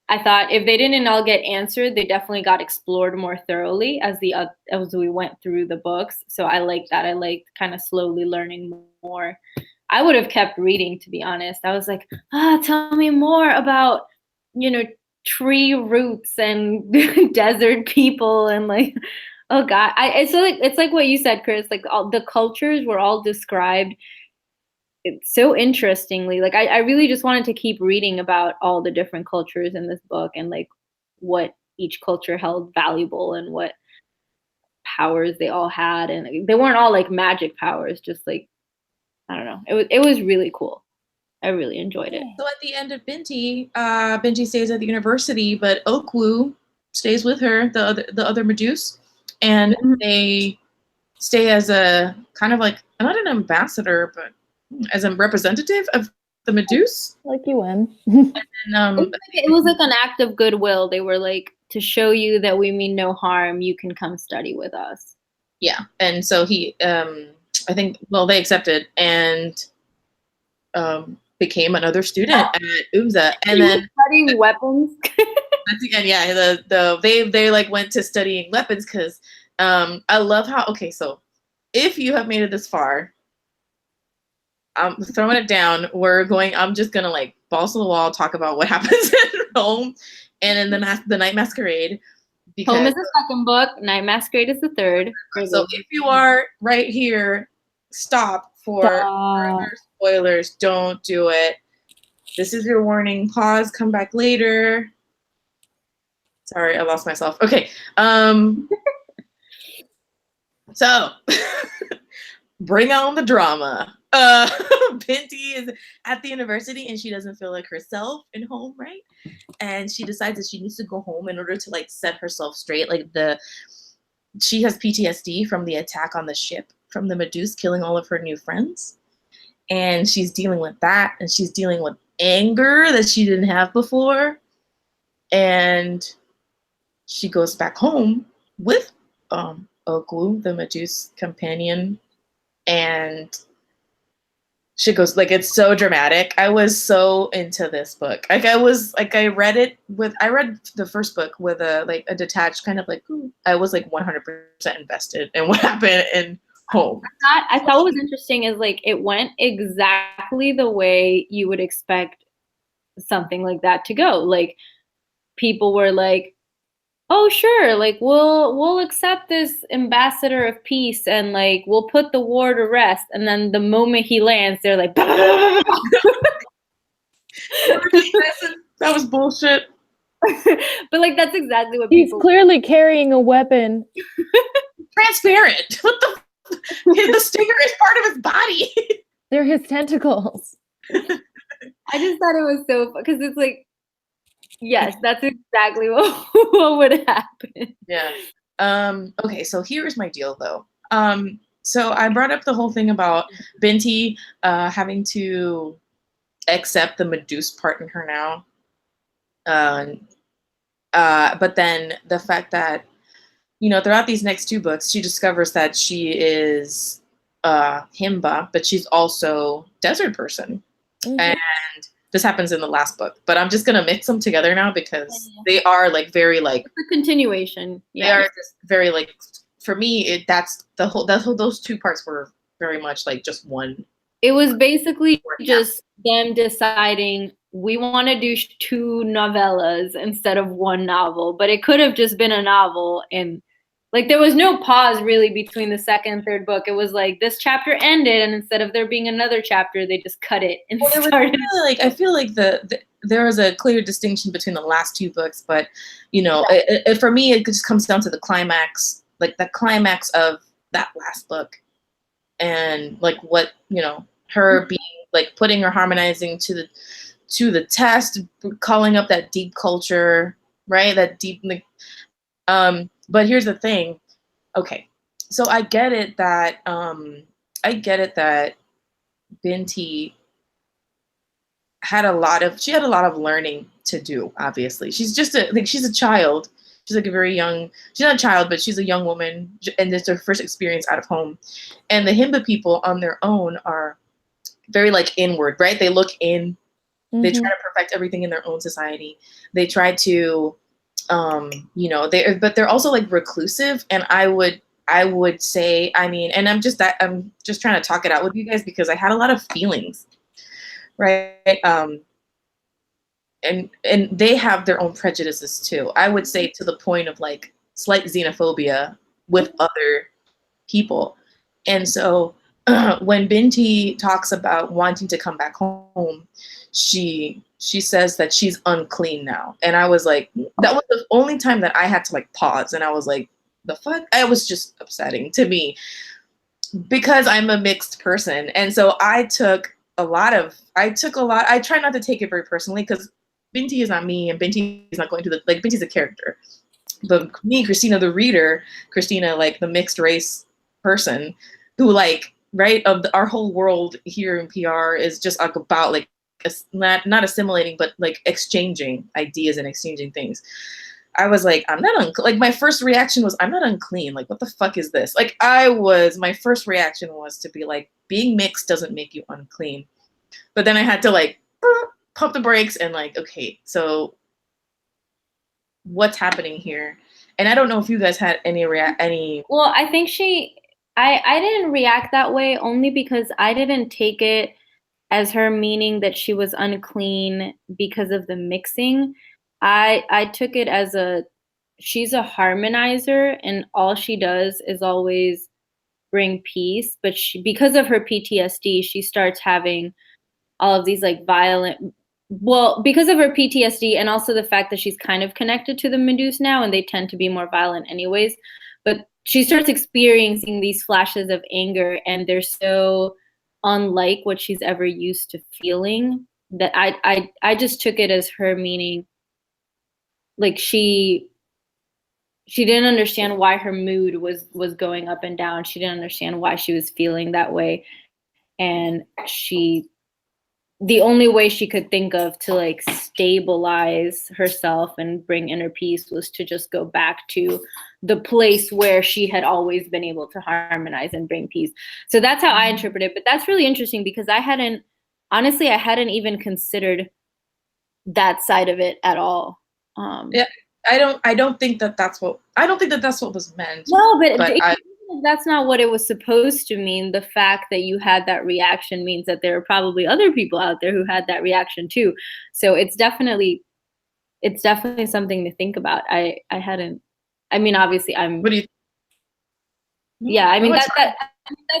I thought if they didn't all get answered, they definitely got explored more thoroughly as we went through the books. So I liked that. I liked kind of slowly learning more. I would have kept reading, to be honest. I was like, tell me more about, you know, tree roots and desert people. And like, Oh God, it's like what you said, Kris. Like all the cultures were all described so interestingly. Like I really just wanted to keep reading about all the different cultures in this book and like what each culture held valuable and what powers they all had, and they weren't all like magic powers. Just like I don't know, it was really cool. I really enjoyed it. So at the end of Binti, Binti stays at the university, but Okwu stays with her, the other Meduse, and they stay as a kind of like not an ambassador, but as a representative of the Meduse. Like you win. And It was like an act of goodwill. They were like, to show you that we mean no harm, you can come study with us. yeah, and so he, I think, well, they accepted and became another student at UMSA, and then studying weapons. That's again, yeah. They like went to studying weapons because I love how so if you have made it this far, I'm throwing it down. I'm just gonna like balls to the wall talk about what happens at home, and then the Night Masquerade. Because, Home is the second book. Night Masquerade is the third. So if you are right here, stop for further spoilers. Don't do it. This is your warning. Pause. Come back later. Sorry, I lost myself. Okay. So bring on the drama. Binti is at the university and she doesn't feel like herself in home, right? And she decides that she needs to go home in order to like set herself straight. Like she has PTSD from the attack on the ship from the Meduse killing all of her new friends. And she's dealing with that, and she's dealing with anger that she didn't have before. And she goes back home with Okwu, the Meduse companion, and she goes like, it's so dramatic. I was so into this book. Like I read the first book with a detached kind of like, I was like 100% invested in what happened in home. I thought what was interesting is like it went exactly the way you would expect something like that to go. Like people were like, oh sure, like we'll accept this ambassador of peace and like we'll put the war to rest. And then the moment he lands, they're like that was bullshit. But like that's exactly what he's clearly carrying a weapon. Transparent. What the stinger is part of his body. They're his tentacles. I just thought it was so because it's like, yes, that's exactly what would happen. Yeah. Okay, so here's my deal though. So I brought up the whole thing about Binti having to accept the Meduse part in her now. But then the fact that, throughout these next two books, she discovers that she is Himba, but she's also desert person. Mm-hmm. And this happens in the last book, but I'm just gonna mix them together now because they are like very like it's a continuation. Yeah. They are just very like, for me, those two parts were very much like just one. It was basically just them deciding we want to do 2 novellas instead of 1 novel, but it could have just been a novel, and like there was no pause really between the second and third book. It was like this chapter ended, and instead of there being another chapter, they just cut it and started. I feel like there was a clear distinction between the last 2 books, but for me, it just comes down to the climax, like the climax of that last book, and like what her being like putting her harmonizing to the test, calling up that deep culture, right? That deep like. But here's the thing. Okay, so I get it that Binti had a lot of learning to do. Obviously, she's just she's a child. She's like a very young. She's not a child, but she's a young woman, and it's her first experience out of home. And the Himba people on their own are very like inward, right? They look in. Mm-hmm. They try to perfect everything in their own society. They try to. But they're also like reclusive, and I would say, and I'm just trying to talk it out with you guys because I had a lot of feelings, right? And they have their own prejudices too. I would say to the point of like slight xenophobia with other people. And so when Binti talks about wanting to come back home, she says that she's unclean now. And I was like, that was the only time that I had to like pause, and I was like, the fuck? It was just upsetting to me because I'm a mixed person. And so I try not to take it very personally because Binti is not me and Binti is not going to Binti's a character. But me, Christina, the reader, Christina, like the mixed race person who our whole world here in PR is just like about like not assimilating, but like exchanging ideas and exchanging things. I was like, I'm not unclean. Like my first reaction was, I'm not unclean. Like, what the fuck is this? Like my first reaction was to be like, being mixed doesn't make you unclean. But then I had to like pump the brakes and like, okay, so what's happening here? And I don't know if you guys had any. Well, I think I didn't react that way only because I didn't take it as her meaning that she was unclean because of the mixing. I took it as she's a harmonizer, and all she does is always bring peace. But because of her PTSD, she starts having all of these like violent, well, because of her PTSD and also the fact that she's kind of connected to the Meduse now, and they tend to be more violent anyways. But she starts experiencing these flashes of anger, and they're so unlike what she's ever used to feeling that I just took it as her meaning like she didn't understand why her mood was going up and down. She didn't understand why she was feeling that way. And the only way she could think of to like stabilize herself and bring inner peace was to just go back to the place where she had always been able to harmonize and bring peace. So that's how I interpret it. But that's really interesting because I hadn't even considered that side of it at all. Yeah, I don't think that that's what was meant. No, but that's not what it was supposed to mean. The fact that you had that reaction means that there are probably other people out there who had that reaction too. So it's definitely something to think about. I mean, obviously What do you? Yeah, I mean that's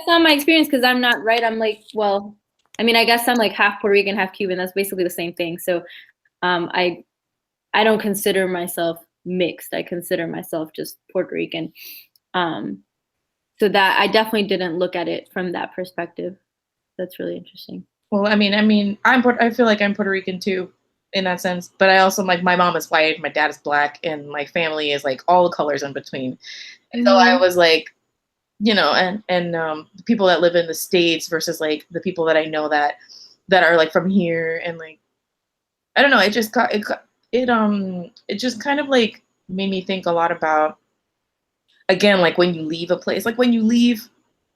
not my experience because I'm not right. I'm like, well, I mean, I guess I'm like half Puerto Rican, half Cuban. That's basically the same thing. So, I don't consider myself mixed. I consider myself just Puerto Rican. So that I definitely didn't look at it from that perspective. That's really interesting. Well, I mean, I feel like I'm Puerto Rican too, in that sense. But I also like my mom is white, my dad is black, and my family is like all the colors in between. And so I was like, and the people that live in the States versus like the people that I know that are like from here, and like I don't know, it just kind of like made me think a lot about, again, like when you leave a place, like when you leave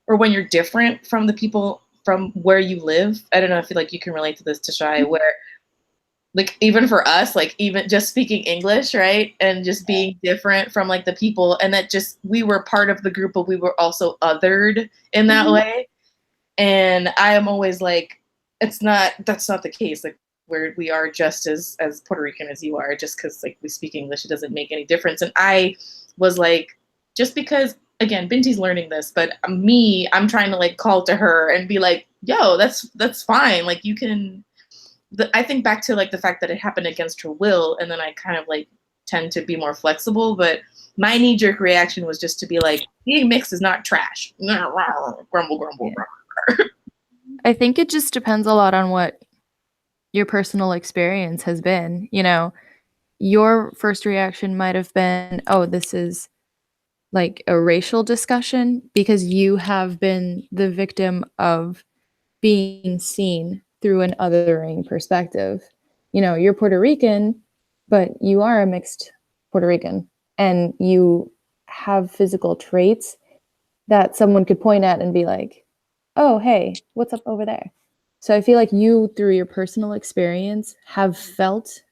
or when you're different from the people from where you live. I don't know if you can relate to this, Tashay, where like even for us, like even just speaking English, right? And just being different from like the people, and that just we were part of the group, but we were also othered in that way. And I am always like, that's not the case. Like where we are just as Puerto Rican as you are, just because like we speak English, it doesn't make any difference. And I was like, just because, again, Binti's learning this, but I'm trying to like call to her and be like, yo, that's fine. Like you can, I think back to like the fact that it happened against her will. And then I kind of like tend to be more flexible, but my knee jerk reaction was just to be like, being mixed is not trash. Grumble, grumble, grumble. I think it just depends a lot on what your personal experience has been. Your first reaction might have been, oh, this is like a racial discussion because you have been the victim of being seen through an othering perspective. You're Puerto Rican, but you are a mixed Puerto Rican, and you have physical traits that someone could point at and be like, oh, hey, what's up over there? So I feel like you, through your personal experience, have felt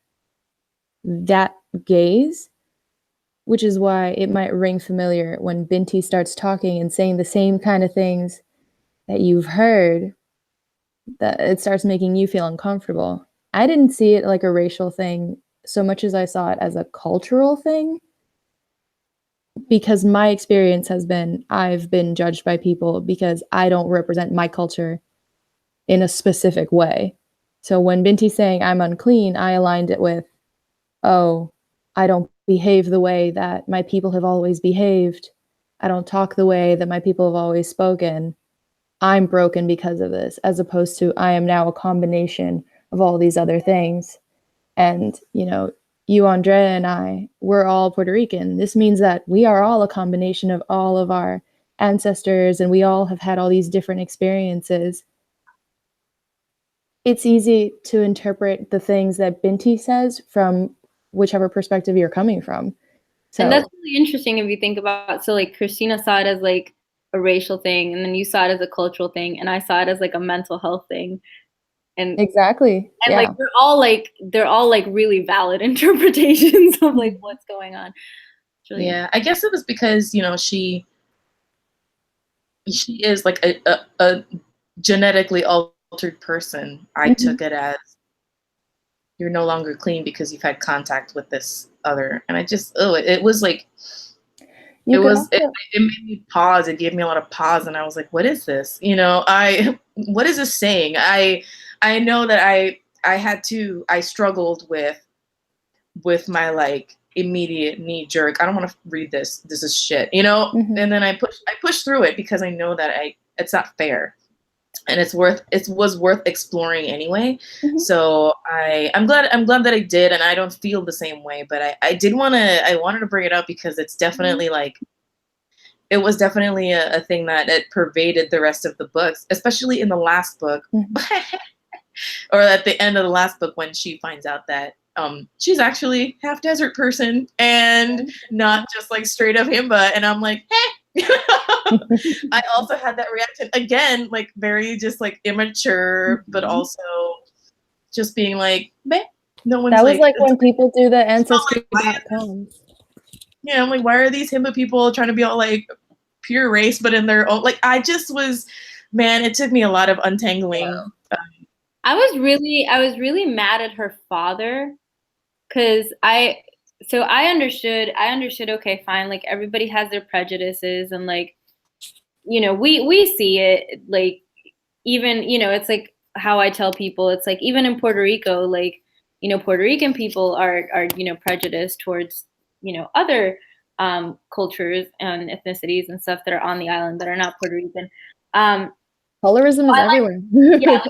that gaze, which is why it might ring familiar when Binti starts talking and saying the same kind of things that you've heard, that it starts making you feel uncomfortable. I didn't see it like a racial thing so much as I saw it as a cultural thing. because my experience has been I've been judged by people because I don't represent my culture in a specific way. So when Binti's saying I'm unclean, I aligned it with, oh, I don't behave the way that my people have always behaved. I don't talk the way that my people have always spoken. I'm broken because of this, as opposed to I am now a combination of all these other things. And, you, Andrea, and I, we're all Puerto Rican. This means that we are all a combination of all of our ancestors, and we all have had all these different experiences. It's easy to interpret the things that Binti says from whichever perspective you're coming from. So, and that's really interesting if you think about, so like Christina saw it as like a racial thing, and then you saw it as a cultural thing, and I saw it as like a mental health thing. And exactly. And yeah. like they're all like really valid interpretations of like what's going on. Really I guess it was because, she is like a genetically altered person. I took it as you're no longer clean because you've had contact with this other. And I just, it was like, it made me pause. It gave me a lot of pause. And I was like, what is this? What is this saying? I know that I struggled with my like immediate knee jerk. I don't want to read this. This is shit, And then I pushed through it because I know that it's not fair, and it was worth exploring anyway. So I'm glad that I did, and I don't feel the same way. But I wanted to bring it up because it's definitely like. It was definitely a thing that it pervaded the rest of the books, especially in the last book, or at the end of the last book when she finds out that she's actually half desert person and not just like straight up himba. And I'm like, hey, I also had that reaction again, like very just like immature, but also just being like, meh. No one's that was like when people do the ancestry.com. Yeah, I'm like, why are these himba people trying to be all like pure race, but in their own, like, I just was, man, it took me a lot of untangling. Wow. I was really mad at her father because I understood, okay, fine, like everybody has their prejudices, and like, we see it, like, even, it's like how I tell people, it's like even in Puerto Rico, like, Puerto Rican people are prejudiced towards, other cultures and ethnicities and stuff that are on the island that are not Puerto Rican. Colorism is everywhere. Yeah,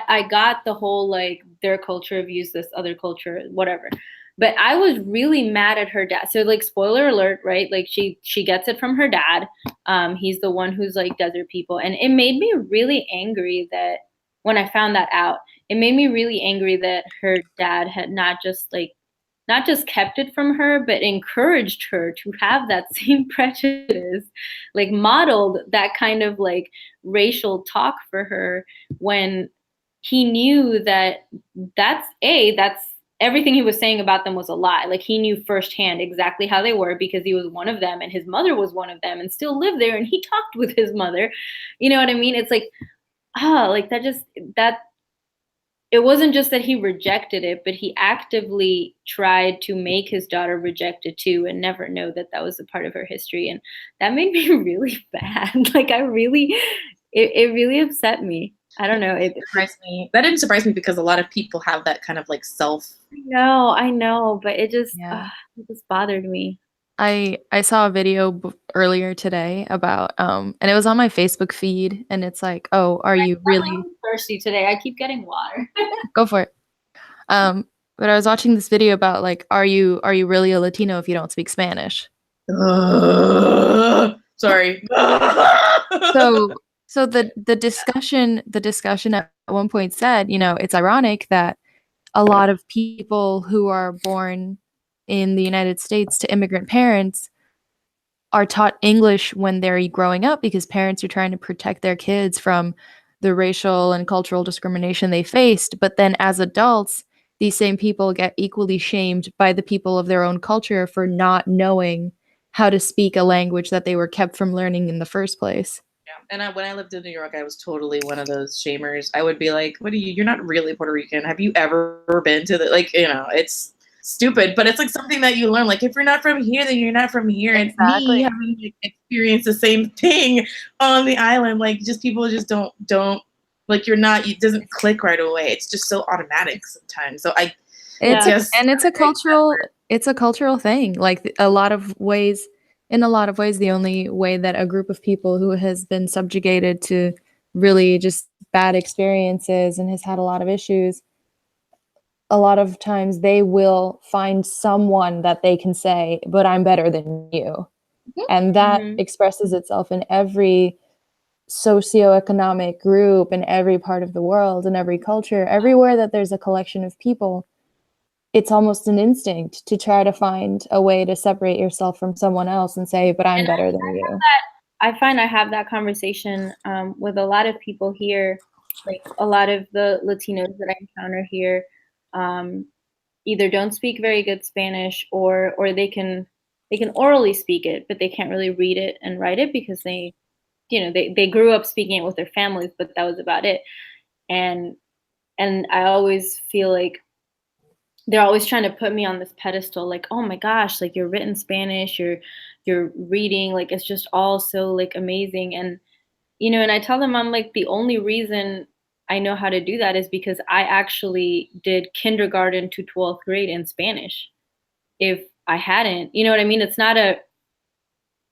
I got the whole like their culture views this other culture, whatever. But I was really mad at her dad. So like, spoiler alert, right? Like she gets it from her dad. He's the one who's like desert people, and it made me really angry that when I found that out, it made me really angry that her dad had not just kept it from her, but encouraged her to have that same prejudice, like modeled that kind of like racial talk for her when he knew that that's everything he was saying about them was a lie. Like he knew firsthand exactly how they were because he was one of them and his mother was one of them and still lived there, and he talked with his mother. You know what I mean? It's like, like that it wasn't just that he rejected it, but he actively tried to make his daughter reject it too and never know that that was a part of her history. And that made me really bad. Like it really upset me. I don't know. It surprised me. That didn't surprise me because a lot of people have that kind of like self. I know, but it just bothered me. I saw a video earlier today about and it was on my Facebook feed, and it's like, oh, are you really thirsty today? I keep getting water. Go for it. But I was watching this video about like, are you really a Latino if you don't speak Spanish? Sorry. So the discussion at one point said, it's ironic that a lot of people who are born in the United States to immigrant parents are taught English when they're growing up because parents are trying to protect their kids from the racial and cultural discrimination they faced. But then as adults, these same people get equally shamed by the people of their own culture for not knowing how to speak a language that they were kept from learning in the first place. Yeah. And when I lived in New York, I was totally one of those shamers. I would be like, you're not really Puerto Rican. Have you ever been to it's stupid, but it's like something that you learn. Like if you're not from here, then you're not from here. Exactly. And me having like, experienced the same thing on the island, like just people just don't like you're not. It doesn't click right away. It's just so automatic sometimes. So it's a cultural thing. Like in a lot of ways, the only way that a group of people who has been subjugated to really just bad experiences and has had a lot of issues, a lot of times they will find someone that they can say, but I'm better than you. And that expresses itself in every socioeconomic group in every part of the world and every culture. Everywhere that there's a collection of people, it's almost an instinct to try to find a way to separate yourself from someone else and say, but I'm better than you. I find I have that conversation with a lot of people here, like a lot of the Latinos that I encounter here either don't speak very good Spanish or they can orally speak it, but they can't really read it and write it because they grew up speaking it with their families, but that was about it. And I always feel like they're always trying to put me on this pedestal, like, oh my gosh, like you're written Spanish, you're reading, like it's just all so like amazing. And and I tell them I'm like, the only reason I know how to do that is because I actually did kindergarten to 12th grade in Spanish. If I hadn't, you know what I mean? It's not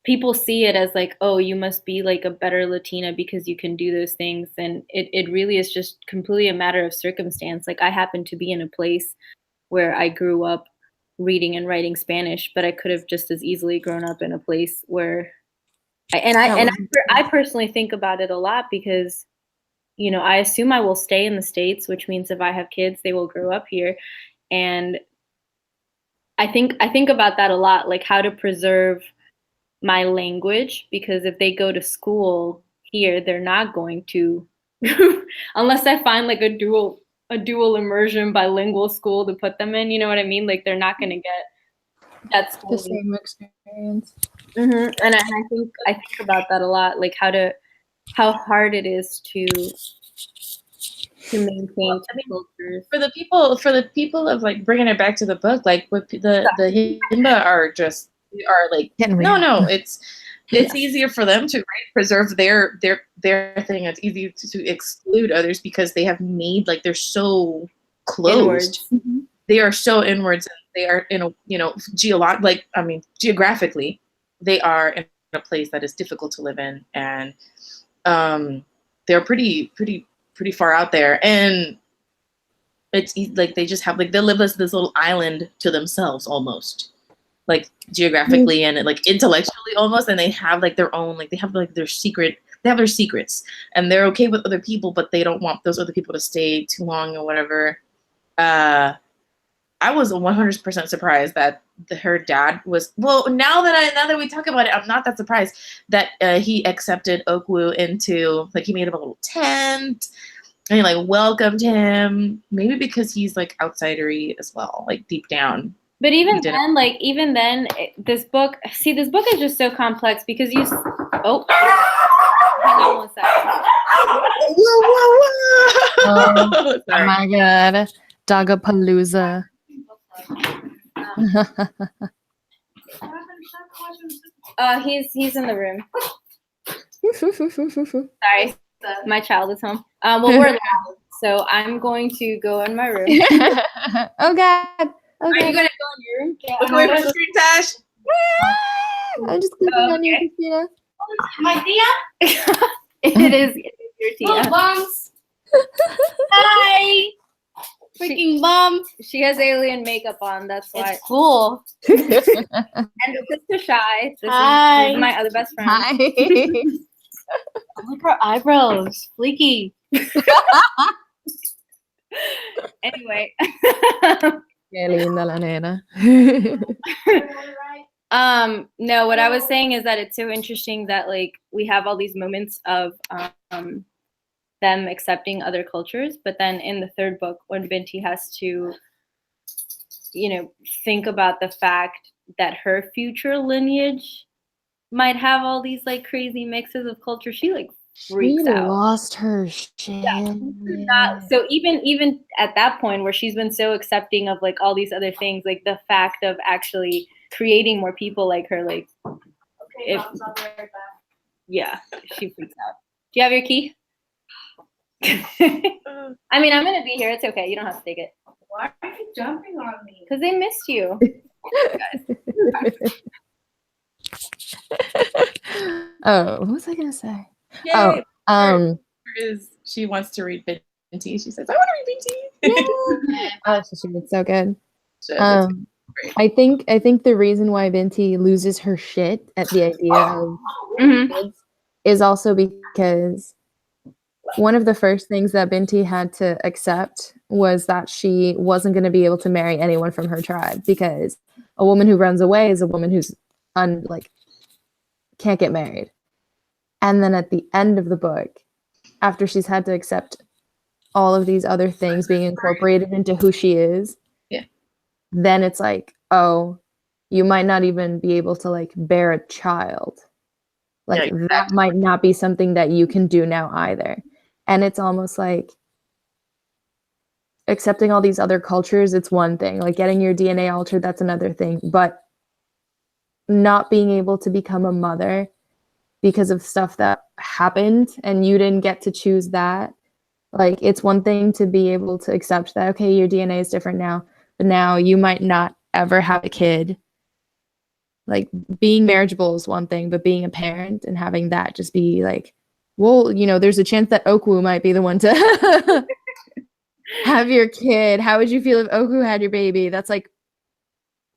people see it as like, oh, you must be like a better Latina because you can do those things. And it really is just completely a matter of circumstance. Like I happen to be in a place where I grew up reading and writing Spanish, but I could have just as easily grown up in a place where I personally think about it a lot because, I assume I will stay in the States, which means if I have kids, they will grow up here. And I think about that a lot, like how to preserve my language, because if they go to school here, they're not going to, unless I find like a dual immersion bilingual school to put them in, you know what I mean? Like they're not going to get that the same experience. And I think about that a lot, like how hard it is to maintain cultures. For the people of like bringing it back to the book, like what the Himba are like no, it's easier for them to preserve their thing. It's easy to exclude others because they have made like they're so closed. They are so inwards. And they are in a geographically, they are in a place that is difficult to live in, and they're pretty far out there, and it's like they just have like they live as this little island to themselves almost, like geographically and like intellectually almost, and they have like their own, like they have like their secrets, and they're okay with other people, but they don't want those other people to stay too long or whatever. I was 100% surprised that her dad was, well, now that we talk about it, I'm not that surprised that he accepted Okwu into, like, he made him a little tent and he like welcomed him, maybe because he's like outsidery as well, like deep down. But even then, this book is just so complex because hang on one second. Oh my God. Dogapalooza. He's in the room. Sorry, my child is home. Well, we're loud, so I'm going to go in my room. Oh God. Are you gonna go in your room? Yeah. Look away from the screen, Tash. I'm just clicking on you, Christina. My Tia? It is your Tia. Oh, bums. Hi. Freaking bum. She has alien makeup on, that's why. It's cool. And this is Tashay. This is my other best friend. Hi. Look at her eyebrows. Fleeky. Anyway. Qué linda la nena. No, what I was saying is that it's so interesting that like we have all these moments of them accepting other cultures, but then in the third book, when Binti has to, think about the fact that her future lineage might have all these like crazy mixes of culture, she like freaks out. Lost her shit. So even at that point where she's been so accepting of like all these other things, like the fact of actually creating more people like her, like Okay, Mom's, I'll be right back. yeah, she freaks out. Do you have your key? I mean, I'm gonna be here. It's okay. You don't have to take it. Why are you jumping on me? Because they missed you. Oh, what was I gonna say? Yay. Oh, She wants to read Binti. She says, I want to read Binti. oh, it's so good. So that's great. I think the reason why Binti loses her shit at the idea of kids is also because one of the first things that Binti had to accept was that she wasn't going to be able to marry anyone from her tribe, because a woman who runs away is a woman who's can't get married. And then at the end of the book, after she's had to accept all of these other things being incorporated into who she is, then it's like, oh, you might not even be able to like bear a child. Like that might not be something that you can do now either. And it's almost like accepting all these other cultures, it's one thing. Like getting your DNA altered, that's another thing. But not being able to become a mother because of stuff that happened and you didn't get to choose that. Like, it's one thing to be able to accept that, okay, your DNA is different now, but now you might not ever have a kid. Like, being marriageable is one thing, but being a parent and having that just be like, well, you know, there's a chance that Okwu might be the one to have your kid. How would you feel if Okwu had your baby? That's like,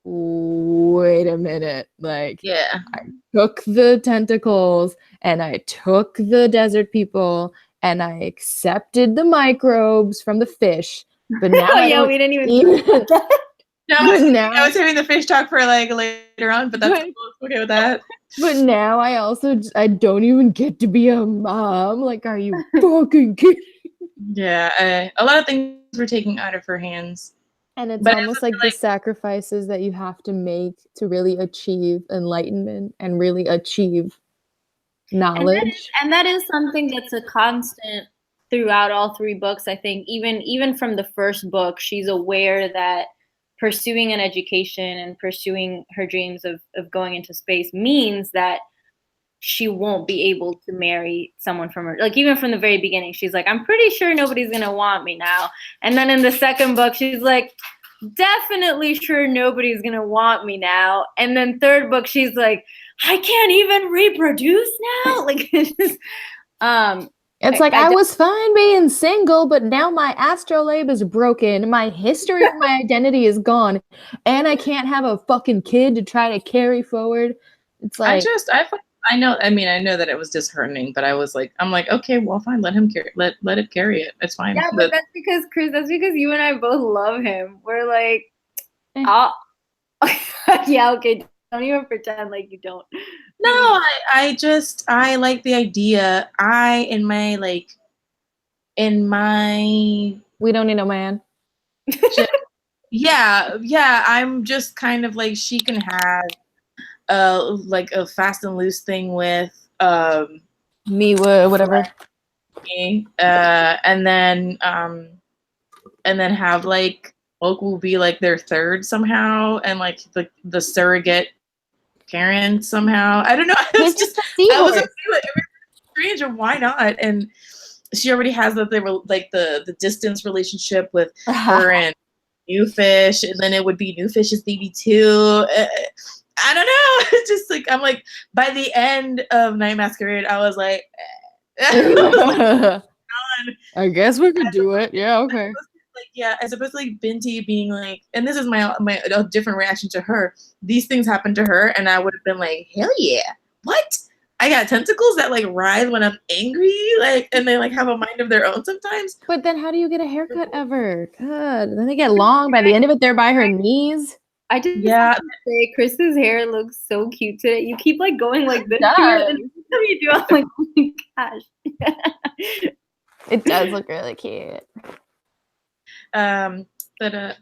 wait a minute. Like, yeah, I took the tentacles and I took the desert people and I accepted the microbes from the fish. But now we didn't even No, I was having the fish talk for like later on, but that's okay with that. But now I don't even get to be a mom. Like, are you fucking kidding? Yeah, a lot of things were taken out of her hands. And it's almost like the sacrifices that you have to make to really achieve enlightenment and really achieve knowledge. And that is something that's a constant throughout all three books. I think even from the first book, she's aware that pursuing an education and pursuing her dreams of going into space means that she won't be able to marry someone from her. Like, even from the very beginning, she's like, I'm pretty sure nobody's gonna want me now. And then in the second book, she's like, definitely sure nobody's gonna want me now. And then third book, she's like, I can't even reproduce now. Like, it's just, it's like, I was fine being single, but now my astrolabe is broken. My history of my identity is gone. And I can't have a fucking kid to try to carry forward. It's like, I know that it was disheartening, but I'm like, okay, well, fine, let him carry, let it carry it. It's fine. Yeah, but that's because, Kris, you and I both love him. We're like, yeah, okay, don't even pretend like you don't. No, I like the idea. We don't need a man. Yeah, I'm just kind of like, she can have like a fast and loose thing with me, whatever. Me, and then have like Oak will be like their third somehow, and like the surrogate parent somehow. I don't know. It's just I wasn't feeling it. It was strange, and why not? And she already has that they were like the distance relationship with her and New Fish, and then it would be New Fish's baby too. I don't know. It's just like, I'm like, by the end of Night Masquerade, I was like, I guess we could do it. Yeah, okay. Like, yeah, as opposed to like Binti being like, and this is my a different reaction to her. These things happened to her, and I would have been like, hell yeah, what? I got tentacles that like writhe when I'm angry, like, and they like have a mind of their own sometimes. But then, how do you get a haircut ever? God, then they get long. By the end of it, they're by her knees. I just have to say, Kris's hair looks so cute today. You keep like going like this. And you do. I'm like, oh my gosh. It does look really cute. But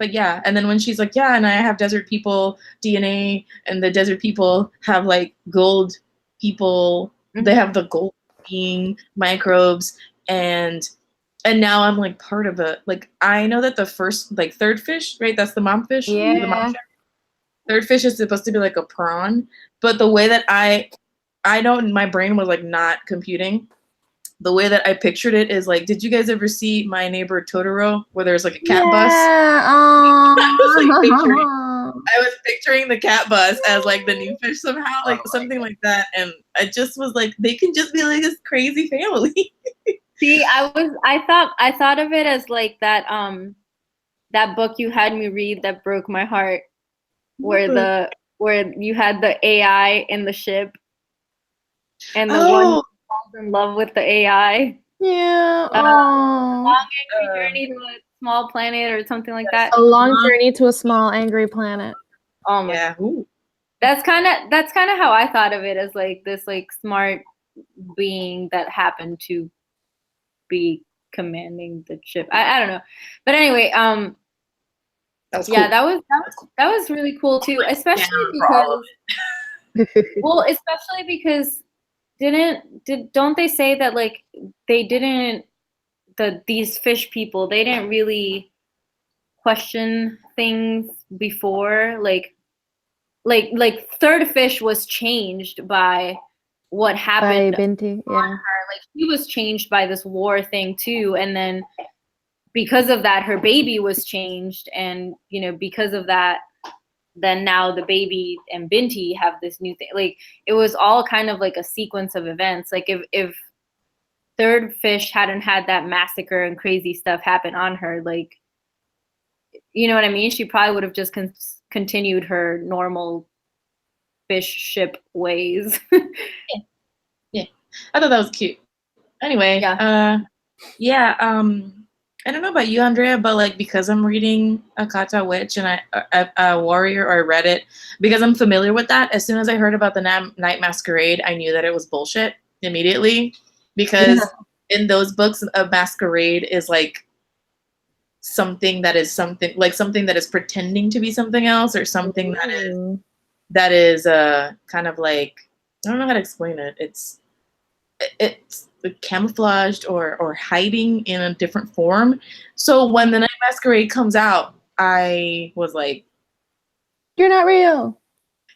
yeah, and then when she's like, yeah, and I have desert people DNA, and the desert people have like gold people. They have the gold being microbes, and now I'm like part of a, like, I know that the first, like, third fish, right? That's the mom fish. The mom Yeah. fish. Third fish is supposed to be like a prawn, but the way that I don't, my brain was like not computing. The way that I pictured it is like, did you guys ever see My Neighbor Totoro, where there's like a cat bus? I was picturing the cat bus as like the new fish somehow, like something like that. And I just was like, they can just be like this crazy family. See, I thought of it as like that that book you had me read that broke my heart, where you had the AI in the ship and the one falls in love with the AI. Yeah. Long angry journey to a small planet or something like that. A long journey to a small angry planet. Oh my. Yeah. Ooh. That's kind of how I thought of it, as like this like smart being that happened to be commanding the ship. I don't know, but anyway, That was yeah, cool. that was really cool too, especially because don't they say that like these fish people, they didn't really question things before, like third fish was changed by what happened By Binti, on her. Like she was changed by this war thing too, and then because of that her baby was changed, and you know, because of that, then now the baby and Binti have this new thing. Like it was all kind of like a sequence of events. Like if third fish hadn't had that massacre and crazy stuff happen on her, like, you know what I mean, she probably would have just continued her normal fish ship ways. Yeah, I thought that was cute. Anyway, Yeah. I don't know about you, Andrea, but like, because I'm reading Akata Witch and a Warrior, or I read it because I'm familiar with that. As soon as I heard about the Night Masquerade, I knew that it was bullshit immediately, because in those books, a masquerade is like something that is pretending to be something else, or something that is kind of like, I don't know how to explain it. It's camouflaged or hiding in a different form. So when the Night Masquerade comes out, I was like, you're not real.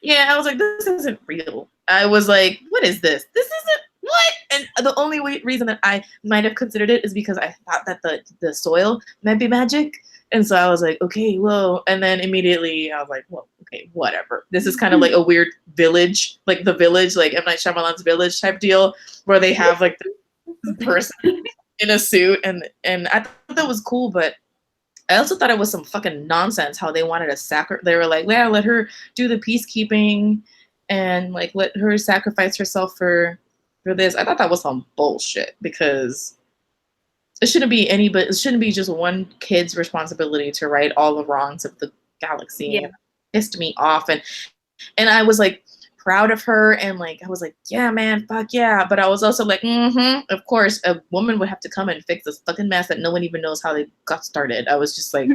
Yeah, I was like, this isn't real. I was like, what is this? This isn't what? And the only reason that I might have considered it is because I thought that the soil might be magic. And so I was like, okay, whoa. And then immediately I was like, well, okay, whatever. This is kind of like a weird village, like The Village, like M. Night Shyamalan's Village type deal, where they have like this person in a suit. And I thought that was cool, but I also thought it was some fucking nonsense how they wanted to they were like, yeah, let her do the peacekeeping and like let her sacrifice herself for this. I thought that was some bullshit, because it shouldn't be just one kid's responsibility to right all the wrongs of the galaxy. Yeah. It pissed me off, and I was like proud of her, and like I was like, yeah, man, fuck yeah. But I was also like, of course, a woman would have to come and fix this fucking mess that no one even knows how they got started. I was just like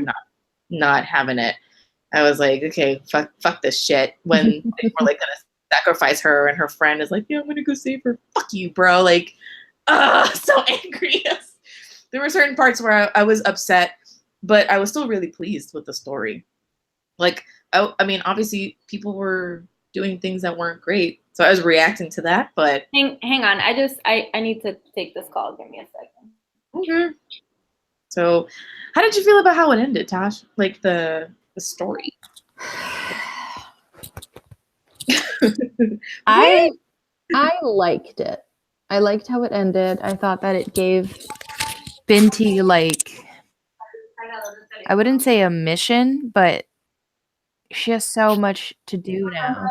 not having it. I was like, okay, fuck this shit. When they were like gonna sacrifice her, and her friend is like, yeah, I'm gonna go save her. Fuck you, bro. Like, so angry. There were certain parts where I was upset, but I was still really pleased with the story. Like, I mean, obviously people were doing things that weren't great, so I was reacting to that. But hang on, I need to take this call. Give me a second. Okay. So, how did you feel about how it ended, Tash? Like the story. I liked it. I liked how it ended. I thought that it gave Binti, like, I wouldn't say a mission, but she has so much to do now.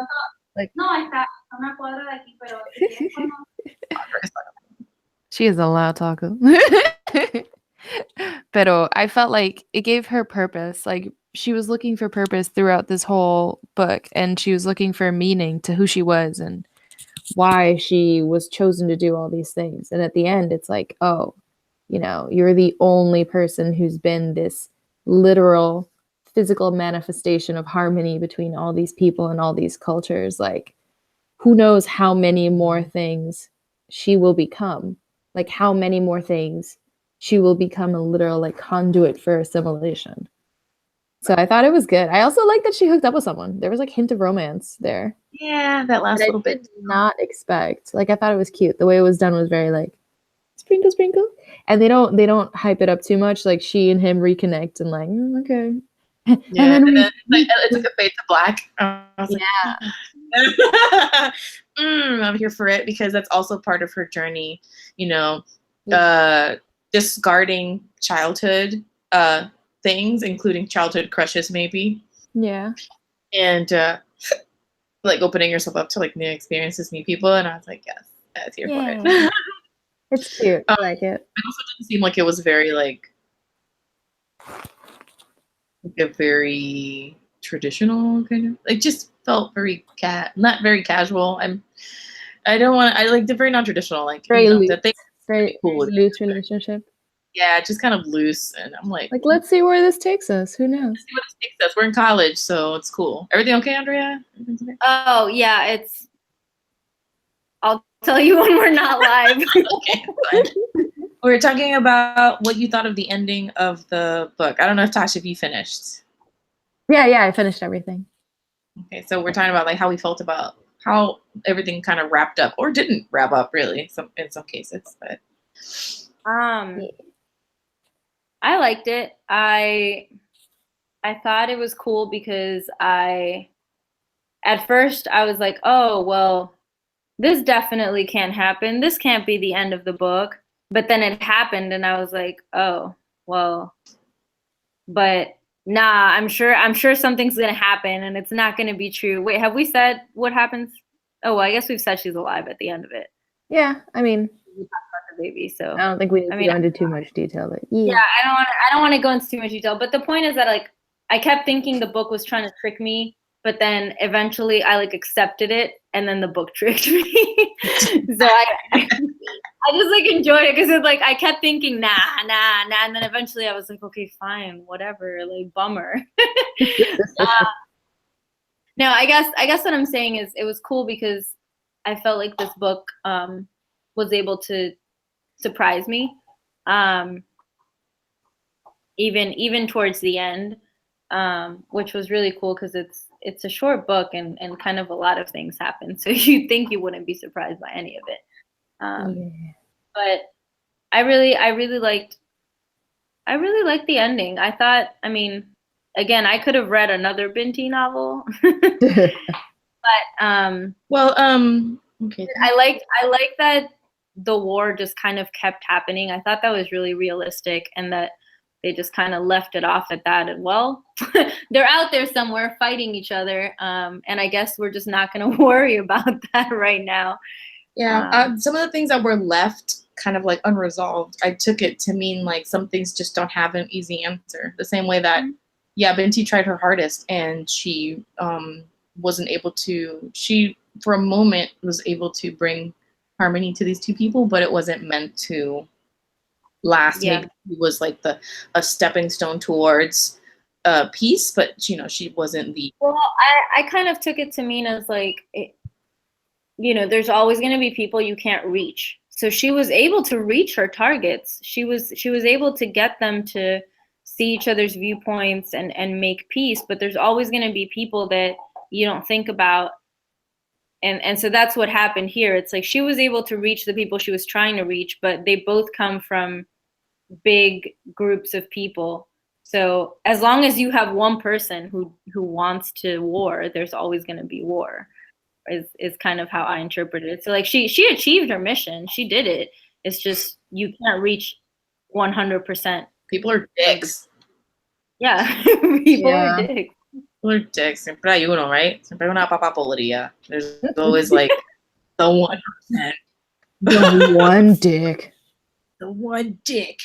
Like, she is a loud talker. Pero I felt like it gave her purpose. Like, she was looking for purpose throughout this whole book, and she was looking for meaning to who she was and why she was chosen to do all these things. And at the end, it's like, oh, you know, you're the only person who's been this literal physical manifestation of harmony between all these people and all these cultures. Like, who knows how many more things she will become, like how many more things she will become a literal like conduit for assimilation. So I thought it was good. I also like that she hooked up with someone. There was like hint of romance there. Yeah, that last That I little did bit. not expect. Like I thought it was cute. The way it was done was very like sprinkle, sprinkle. And they don't hype it up too much. Like she and him reconnect and like, okay. Yeah, and then it's like it took a fade to black. I was like, I'm here for it because that's also part of her journey, you know, discarding childhood things, including childhood crushes, maybe, yeah. and like opening yourself up to like new experiences, new people. And I was like, yes, I was here for it. It's cute. I like it. It also didn't seem like it was very like a very traditional kind of like just felt very not very casual. I don't want I like the very non-traditional like Very loose. that thing Very cool. loose relationship. Yeah, just kind of loose, and I'm like let's see where this takes us. Who knows? let's see what this takes us. We're in college, so it's cool. Everything okay, Andrea? Everything's okay? Oh yeah, it's. I'll tell you when we're not live. Okay, fine. We were talking about what you thought of the ending of the book. I don't know if Tasha, if you finished. Yeah, I finished everything. Okay, so we're talking about like how we felt about how everything kind of wrapped up or didn't wrap up really in some cases, but I liked it. I thought it was cool because at first I was like, oh well, this definitely can't happen. This can't be the end of the book. But then it happened and I was like, oh, well, but nah, I'm sure something's gonna happen and it's not gonna be true. Wait, have we said what happens? Oh well, I guess we've said she's alive at the end of it. Yeah, I mean, The baby, so I don't think we need to go into too much detail. But yeah, I don't want to go into too much detail. But the point is that like I kept thinking the book was trying to trick me, but then eventually I like accepted it, and then the book tricked me. So I just like enjoyed it because it's like I kept thinking nah, and then eventually I was like, okay, fine, whatever, like bummer. No, I guess what I'm saying is it was cool because I felt like this book was able to surprise me, even towards the end, which was really cool because it's a short book and kind of a lot of things happen, so you'd think you wouldn't be surprised by any of it. But I really liked the ending. I thought, I mean, again, I could have read another Binti novel, but okay. I like that the war just kind of kept happening. I thought that was really realistic, and that they just kind of left it off at that. And well, they're out there somewhere fighting each other, and I guess we're just not going to worry about that right now. Yeah, some of the things that were left kind of like unresolved, I took it to mean like some things just don't have an easy answer. The same way that, yeah, Binti tried her hardest and she wasn't able to, she for a moment was able to bring harmony to these two people, but it wasn't meant to last. Yeah. Maybe it was like a stepping stone towards peace, but you know, she wasn't the. Well, I kind of took it to mean as like, there's always going to be people you can't reach. So she was able to reach her targets. She was able to get them to see each other's viewpoints and make peace, but there's always going to be people that you don't think about. And so that's what happened here. It's like she was able to reach the people she was trying to reach, but they both come from big groups of people. So as long as you have one person who wants to war, there's always going to be war. Is kind of how I interpreted it. So like she achieved her mission. She did it. It's just you can't reach 100%. People are dicks. Yeah, people are dicks. People are dicks. Siempre hay uno, right? Siempre hay una papapolería. There's always like the 1%. The one dick. The one dick.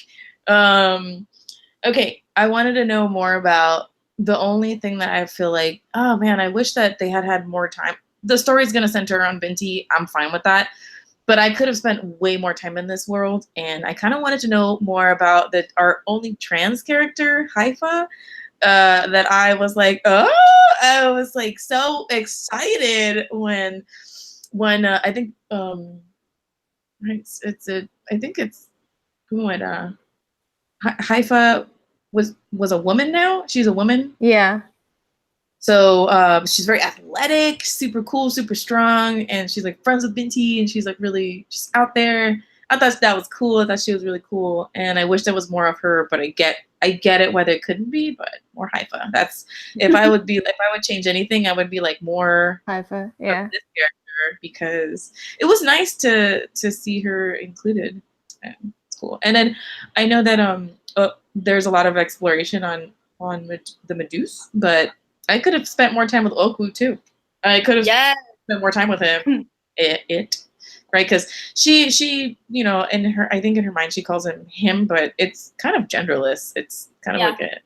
Okay, I wanted to know more about the only thing that I feel like, oh man, I wish that they had more time. The story's going to center around Binti. I'm fine with that. But I could have spent way more time in this world. And I kind of wanted to know more about our only trans character, Haifa, that I was like, oh, I was like so excited when I think I think it's what Haifa was a woman now. She's a woman. Yeah. So she's very athletic, super cool, super strong, and she's like friends with Binti, and she's like really just out there. I thought that was cool. I thought she was really cool, and I wish there was more of her. But I get it why there couldn't be, but more Haifa. That's if I would change anything, I would be like more Haifa. Yeah. of this character because it was nice to see her included. And it's cool. And then I know that there's a lot of exploration on the Medusa, but I could have spent more time with Oku too. I could have spent more time with him. Right? Because she, you know, I think in her mind she calls him, but it's kind of genderless. It's kind of like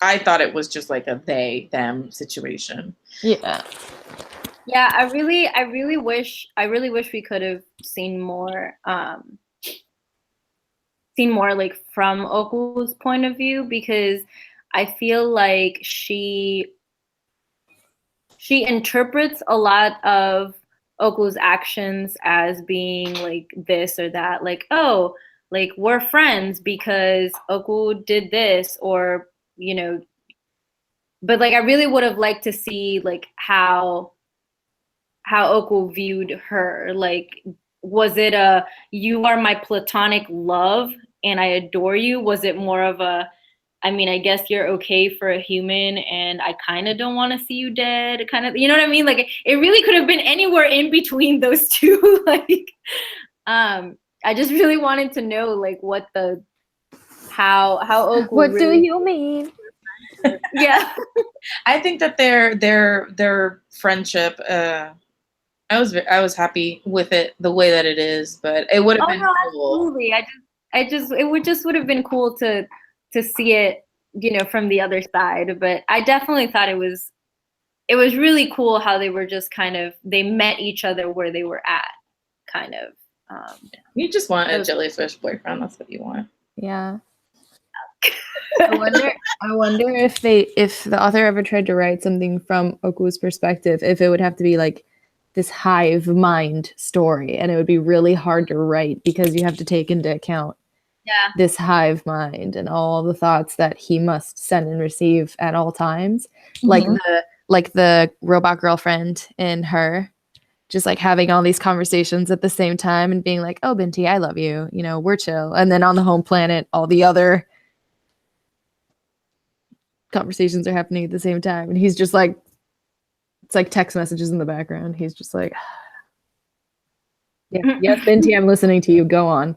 I thought it was just like a they them situation. Yeah. Yeah, I really wish we could have seen more like from Oku's point of view, because I feel like she interprets a lot of Oku's actions as being like this or that, like, oh, like we're friends because Oku did this, or, you know, but like I really would have liked to see like how Oku viewed her. Like, was it a you are my platonic love and I adore you? Was it more of a, I mean, I guess you're okay for a human and I kind of don't want to see you dead, kind of, you know what I mean? Like it really could have been anywhere in between those two. Like, I just really wanted to know like what the, how Oku What really, do you mean? yeah. I think that their friendship, I was happy with it the way that it is, but it would have been cool. Absolutely. It would have been cool to see it, you know, from the other side. But I definitely thought it was really cool how they were just kind of, they met each other where they were at, kind of. You just want a jellyfish boyfriend. That's what you want. Yeah. I wonder if the author ever tried to write something from Oku's perspective, if it would have to be like this hive mind story, and it would be really hard to write because you have to take into account this hive mind and all the thoughts that he must send and receive at all times. Mm-hmm. like the robot girlfriend in Her, just like having all these conversations at the same time and being like, oh, Binti, I love you, you know, we're chill. And then on the home planet, all the other conversations are happening at the same time, and he's just like, it's like text messages in the background. He's just like, yeah, yes, Binti, I'm listening to you. Go on.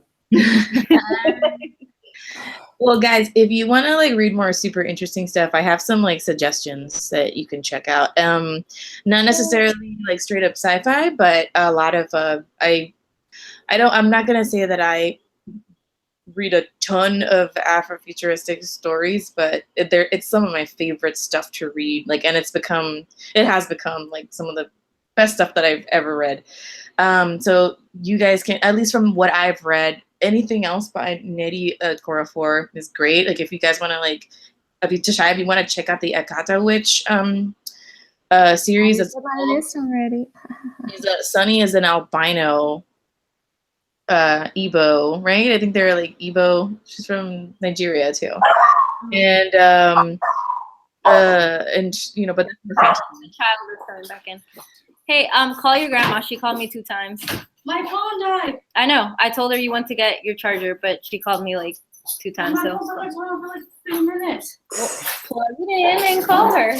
Well, guys, if you want to like read more super interesting stuff, I have some like suggestions that you can check out. Not necessarily like straight up sci-fi, but a lot of I'm not gonna say that I read a ton of Afrofuturistic stories, but it's some of my favorite stuff to read. Like, and it has become like some of the best stuff that I've ever read. So you guys can, at least from what I've read, anything else by Nnedi Okorafor is great. Like, if you guys want to like, Tashay, if you want to check out the Akata Witch series, that's already. Sunny is an albino Igbo, right? I think they're like Igbo. She's from Nigeria too, and you know, but the child is coming back in. Hey, call your grandma. She called me 2 times. My phone died. I know. I told her you went to get your charger, but she called me like 2 times. My phone's on my phone for like 3 minutes. Well, plug it in and call her.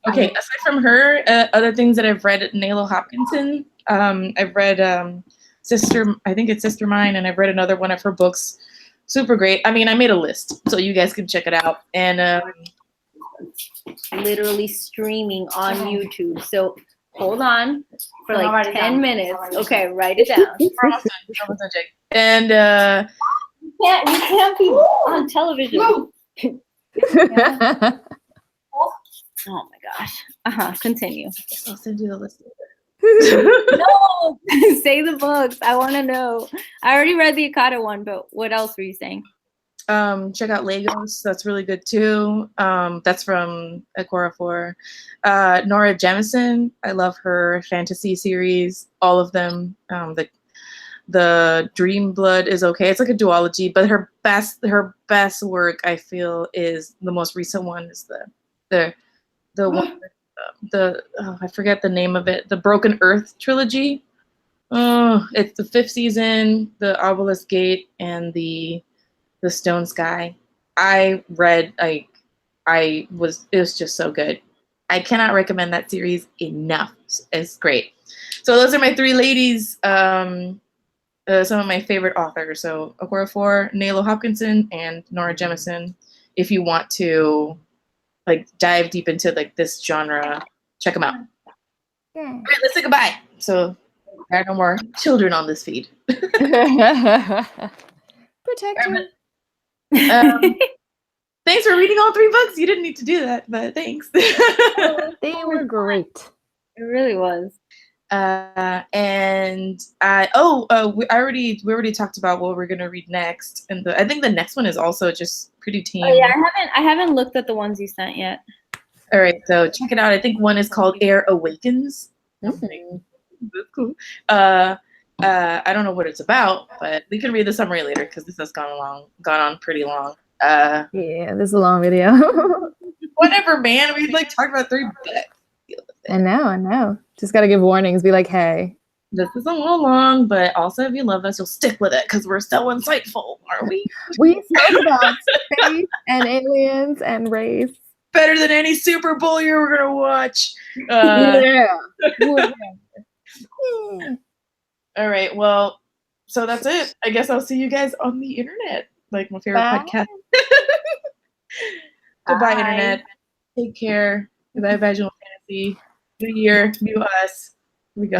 Okay, aside from her, other things that I've read, Nalo Hopkinson. I've read Sister, I think it's Sister Mine, and I've read another one of her books. Super great. I mean, I made a list, so you guys can check it out. And literally streaming on YouTube. So hold on for like 10 minutes. Okay, write it down. And we can't be on television. Oh my gosh. Continue. I'll send you the list. No, say the books. I want to know. I already read the Akata one, but what else were you saying? Check out Lagos. That's really good too. That's from Okorafor. Nora Jemisin. I love her fantasy series. All of them. The Dream Blood is okay. It's like a duology, but her best work I feel is the most recent one is the one I forget the name of it. The Broken Earth trilogy. Oh, it's the 5th season, the Obelisk Gate, and the Stone Sky. It was just so good. I cannot recommend that series enough. It's great. So those are my 3 ladies. Some of my favorite authors. So Okorafor, Nalo Hopkinson, and Nora Jemisin. If you want to like dive deep into like this genre, check them out. Yeah. All right, let's say goodbye. So there are no more children on this feed. Protector. Thanks for reading all 3 books. You didn't need to do that, but thanks. They were great. It really was. We already talked about what we're gonna read next, and I think the next one is also just pretty tame. Oh yeah, I haven't looked at the ones you sent yet. All right, so check it out. I think one is called Air Awakens. Mm-hmm. That's cool. I don't know what it's about, but we can read the summary later because this has gone on pretty long. Yeah, this is a long video. Whatever, man. We like talked about 3 books. I know. Just gotta give warnings. Be like, hey. This is a little long, but also if you love us, you'll stick with it because we're so insightful, aren't we? We spoke about space and aliens and race. Better than any Super Bowl you're gonna watch. Yeah. All right. Well, so that's it. I guess I'll see you guys on the internet. Like my favorite podcast. Goodbye, internet. Take care. Goodbye, Vaginal Fantasy. New year, new us. Here we go.